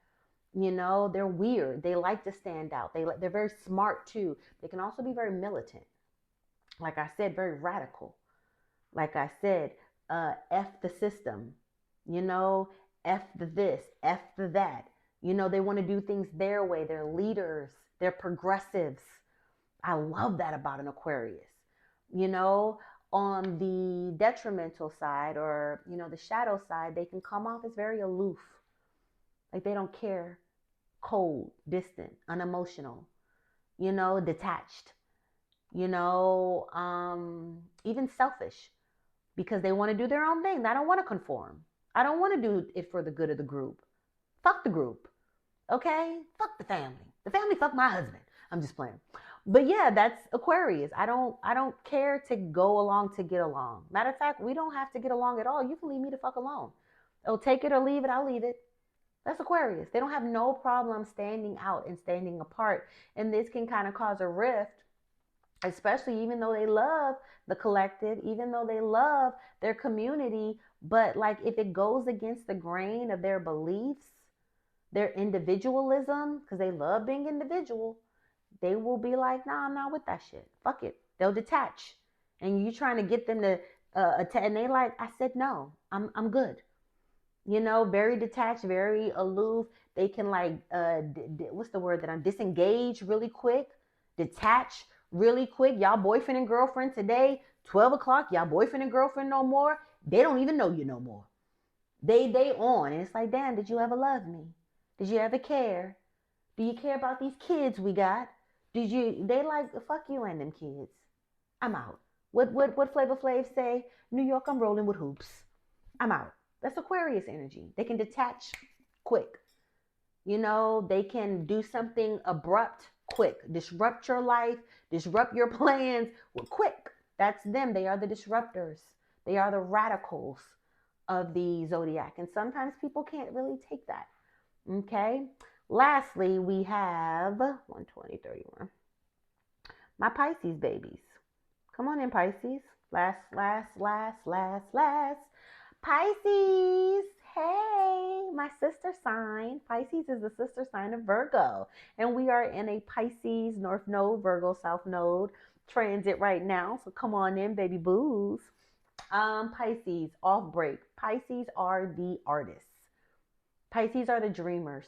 You know, they're weird. They like to stand out. They're very smart too. They can also be very militant. Like I said, very radical. Like I said, F the system, you know, F the this, F the that. You know, they want to do things their way. They're leaders, they're progressives. I love that about an Aquarius. You know, on the detrimental side or, you know, the shadow side, they can come off as very aloof. Like they don't care, cold, distant, unemotional, you know, detached, you know, even selfish because they want to do their own thing. I don't want to conform. I don't want to do it for the good of the group. Fuck the group. Okay? Fuck the family. The family fuck my husband. I'm just playing. But yeah, that's Aquarius. I don't care to go along to get along. Matter of fact, we don't have to get along at all. You can leave me the fuck alone. Oh, take it or leave it, I'll leave it. That's Aquarius. They don't have no problem standing out and standing apart. And this can kind of cause a rift, especially even though they love the collective, even though they love their community. But like if it goes against the grain of their beliefs, their individualism, because they love being individual, they will be like, nah, I'm not with that shit. Fuck it. They'll detach. And you trying to get them to and they like, I said no, I'm good. You know, very detached, very aloof. They can like what's the word that I'm disengage really quick, detach really quick. Y'all boyfriend and girlfriend today, 12 o'clock, y'all boyfriend and girlfriend no more. They don't even know you no more. They on. And it's like, damn, did you ever love me? Did you ever care? Do you care about these kids we got? Did you they like fuck you and them kids? I'm out. What Flavor Flav say? New York, I'm rolling with hoops. I'm out. That's Aquarius energy. They can detach quick. You know, they can do something abrupt quick. Disrupt your life, disrupt your plans quick. That's them. They are the disruptors. They are the radicals of the zodiac. And sometimes people can't really take that. Okay. Lastly, we have 120, 31. My Pisces babies. Come on in, Pisces. Last. Pisces. Hey, my sister sign. Pisces is the sister sign of Virgo. And we are in a Pisces North Node, Virgo South Node transit right now. So come on in, baby boos. Pisces, off break. Pisces are the artists. Pisces are the dreamers.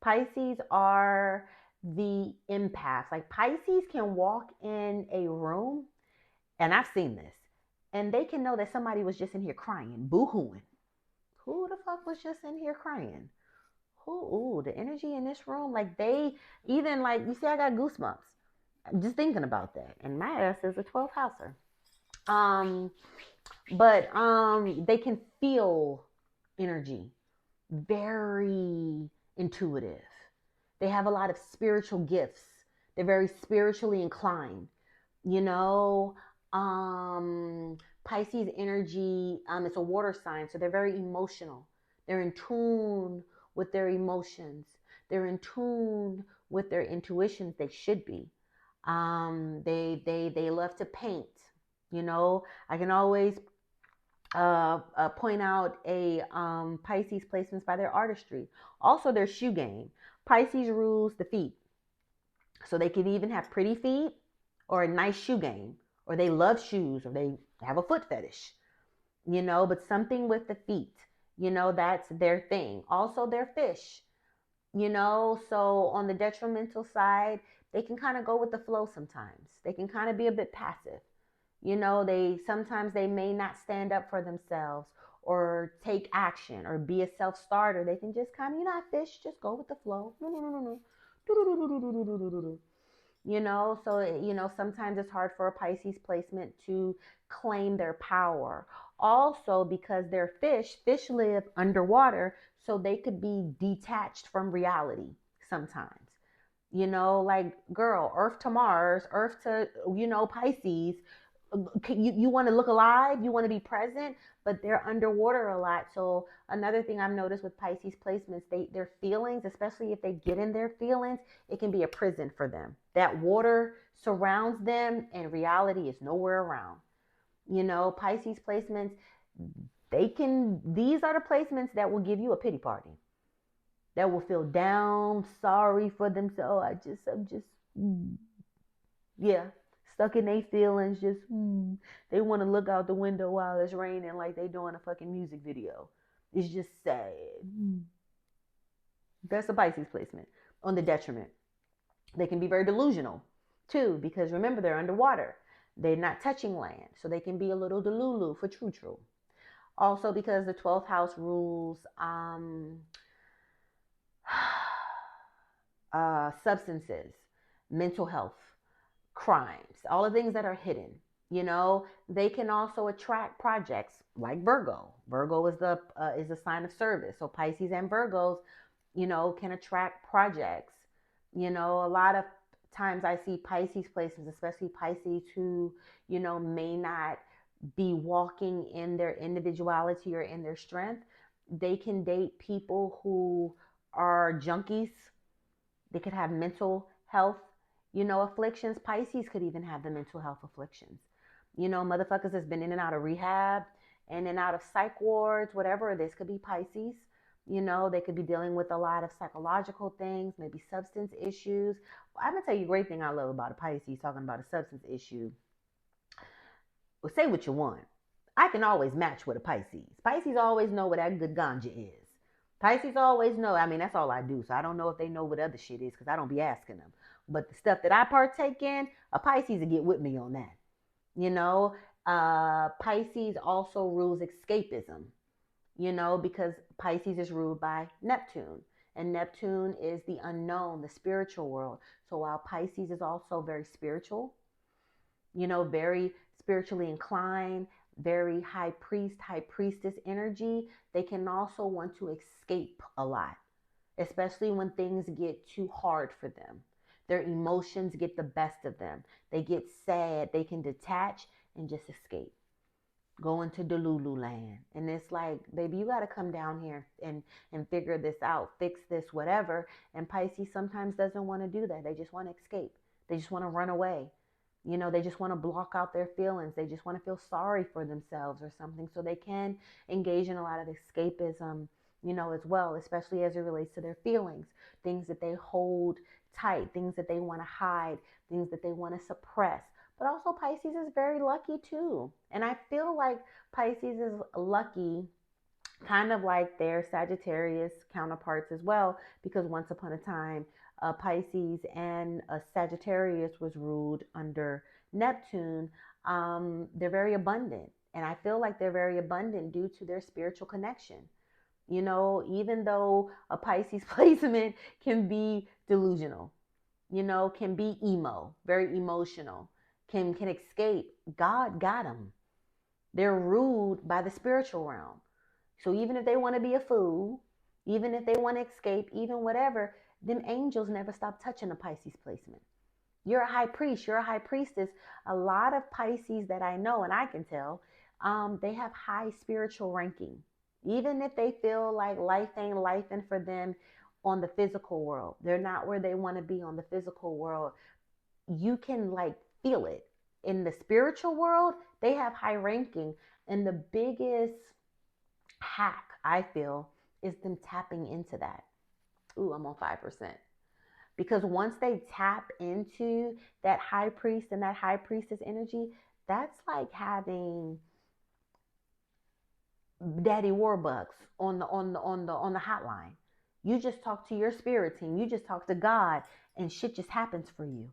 Pisces are the empaths. Like Pisces can walk in a room, and I've seen this, and they can know that somebody was just in here crying, boo-hooing. Who the fuck was just in here crying? Ooh, the energy in this room, like they even like, you see, I got goosebumps just thinking about that. And my ass is a 12th houser. But they can feel energy, very intuitive. They have a lot of spiritual gifts. They're very spiritually inclined. You know, Pisces energy, it's a water sign, so they're very emotional. They're in tune with their emotions. They're in tune with their intuitions. They should be. They love to paint. You know, I can always point out a Pisces placements by their artistry. Also, their shoe game. Pisces rules the feet, so they can even have pretty feet or a nice shoe game, or they love shoes, or they have a foot fetish. You know, but something with the feet. You know, that's their thing. Also, their fish. You know, so on the detrimental side, they can kind of go with the flow sometimes. They can kind of be a bit passive. You know, sometimes they may not stand up for themselves or take action or be a self-starter. They can just kind of, fish, just go with the flow. You know, so, sometimes it's hard for a Pisces placement to claim their power. Also, because they're fish live underwater, so they could be detached from reality sometimes. You know, like, girl, Earth to Mars, Earth to, Pisces. You want to look alive, you want to be present, but they're underwater a lot. So another thing I've noticed with Pisces placements, their feelings, especially if they get in their feelings, it can be a prison for them. That water surrounds them and reality is nowhere around. You know, Pisces placements, these are the placements that will give you a pity party, that will feel down, sorry for themselves. I'm just yeah, stuck in their feelings, just they want to look out the window while it's raining like they doing a fucking music video. It's just sad. That's a Pisces placement on the detriment. They can be very delusional too, because remember, they're underwater. They're not touching land, so they can be a little delulu for true. Also, because the 12th house rules substances, mental health, crimes, all the things that are hidden. You know, they can also attract projects like Virgo. Virgo is a sign of service. So Pisces and Virgos, can attract projects. You know, a lot of times I see Pisces places, especially Pisces who, may not be walking in their individuality or in their strength. They can date people who are junkies. They could have mental health, afflictions. Pisces could even have the mental health afflictions. Motherfuckers that's been in and out of rehab, in and out of psych wards, whatever. This could be Pisces. They could be dealing with a lot of psychological things, maybe substance issues. I'm gonna tell you a great thing I love about a Pisces talking about a substance issue. Well, say what you want. I can always match with a Pisces. Pisces always know what that good ganja is. Pisces always know. I mean, that's all I do. So I don't know if they know what other shit is because I don't be asking them. But the stuff that I partake in, a Pisces will get with me on that. Pisces also rules escapism, because Pisces is ruled by Neptune. And Neptune is the unknown, the spiritual world. So while Pisces is also very spiritual, very spiritually inclined, very high priest, high priestess energy, they can also want to escape a lot, especially when things get too hard for them. Their emotions get the best of them. They get sad. They can detach and just escape. Go into Delulu land. And it's like, baby, you got to come down here and figure this out, fix this, whatever. And Pisces sometimes doesn't want to do that. They just want to escape. They just want to run away. They just want to block out their feelings. They just want to feel sorry for themselves or something. So they can engage in a lot of escapism, as well, especially as it relates to their feelings, things that they hold tight, things that they want to hide, things that they want to suppress. But also Pisces is very lucky too. And I feel like Pisces is lucky kind of like their Sagittarius counterparts as well, because once upon a time, Pisces and Sagittarius was ruled under Neptune. They're very abundant. And I feel like they're very abundant due to their spiritual connection. Even though a Pisces placement can be delusional, can be emo, very emotional, can escape. God got them. They're ruled by the spiritual realm. So even if they want to be a fool, even if they want to escape, even whatever, them angels never stop touching a Pisces placement. You're a high priest, you're a high priestess. A lot of Pisces that I know, and I can tell, they have high spiritual ranking. Even if they feel like life ain't lifing for them on the physical world, they're not where they want to be on the physical world. You can feel it. In the spiritual world, they have high ranking. And the biggest hack, I feel, is them tapping into that. Ooh, I'm on 5%. Because once they tap into that high priest and that high priestess energy, that's like having Daddy Warbucks on the hotline. You just talk to your spirit team. You just talk to God, and shit just happens for you.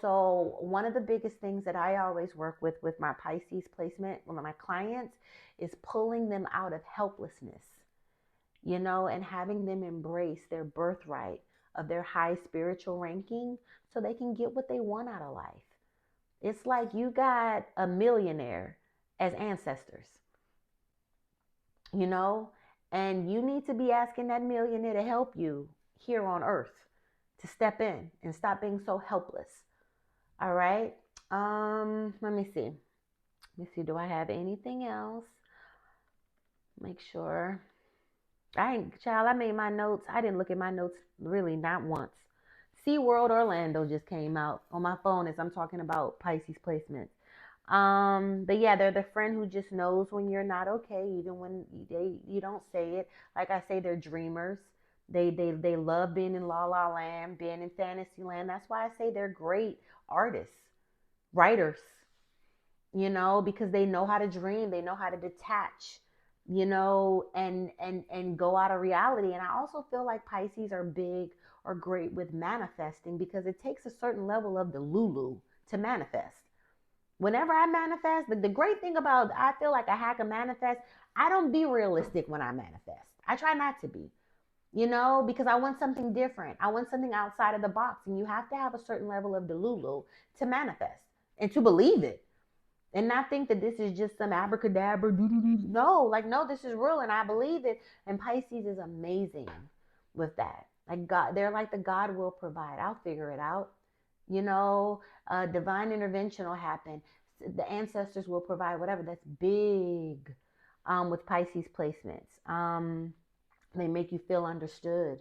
So one of the biggest things that I always work with my Pisces placement, with my clients, is pulling them out of helplessness, and having them embrace their birthright of their high spiritual ranking so they can get what they want out of life. It's like you got a millionaire as ancestors, and you need to be asking that millionaire to help you here on earth, to step in and stop being so helpless. All right. Let me see. Do I have anything else? Make sure. I made my notes. I didn't look at my notes really not once. SeaWorld Orlando just came out on my phone as I'm talking about Pisces placements. But yeah, they're the friend who just knows when you're not okay, even when you don't say it. Like I say, they're dreamers. They love being in La La Land, being in fantasy land. That's why I say they're great artists, writers, because they know how to dream, they know how to detach, and go out of reality. And I also feel like Pisces are big or great with manifesting, because it takes a certain level of the Lulu to manifest. Whenever I manifest, the great thing about, I feel like a hack of manifest, I don't be realistic when I manifest. I try not to be, because I want something different. I want something outside of the box. And you have to have a certain level of Delulu to manifest and to believe it. And not think that this is just some abracadabra. No, this is real and I believe it. And Pisces is amazing with that. Like God, they're like the God will provide. I'll figure it out. Divine intervention will happen. The ancestors will provide whatever. That's big. with Pisces placements. They make you feel understood.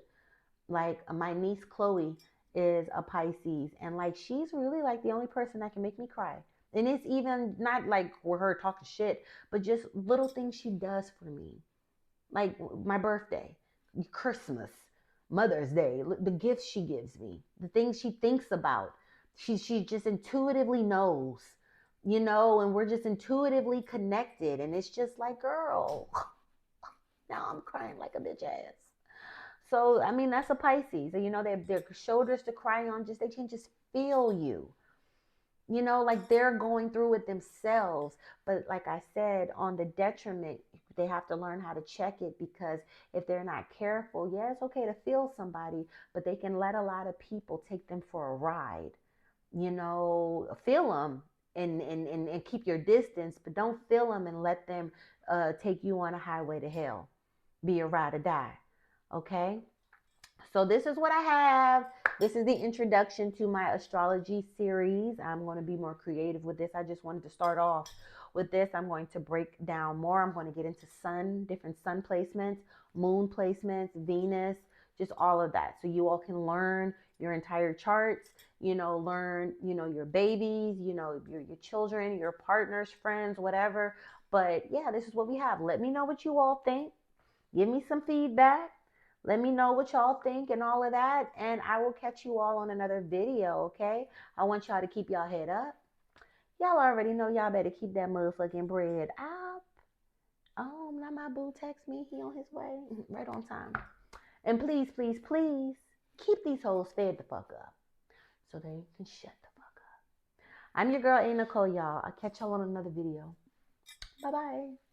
Like my niece Chloe is a Pisces, and like she's really like the only person that can make me cry. And it's even not like we're her talking shit, but just little things she does for me, like my birthday, Christmas, Mother's Day, the gifts she gives me, the things she thinks about. She just intuitively knows, you know, and we're just intuitively connected, and it's just like, girl, now I'm crying like a bitch ass. So I mean, that's a Pisces. You know, their shoulders to cry on. Just they can just feel you. You know, like they're going through it themselves. But like I said, on the detriment, they have to learn how to check it, because if they're not careful, yeah, it's okay to feel somebody, but they can let a lot of people take them for a ride. You know, feel them and keep your distance, but don't feel them and let them take you on a highway to hell. Be a ride or die. Okay? So this is what I have. This is the introduction to my astrology series. I'm going to be more creative with this. I just wanted to start off with this. I'm going to break down more. I'm going to get into different sun placements, moon placements, Venus, just all of that. So you all can learn your entire charts, you know, learn, you know, your babies, you know, your children, your partners, friends, whatever. But yeah, this is what we have. Let me know what you all think. Give me some feedback. Let me know what y'all think and all of that. And I will catch you all on another video, okay? I want y'all to keep y'all head up. Y'all already know y'all better keep that motherfucking bread up. Oh, now my boo text me. He on his way. Right on time. And please, please, please keep these hoes fed the fuck up so they can shut the fuck up. I'm your girl, a.Nichole, y'all. I'll catch y'all on another video. Bye-bye.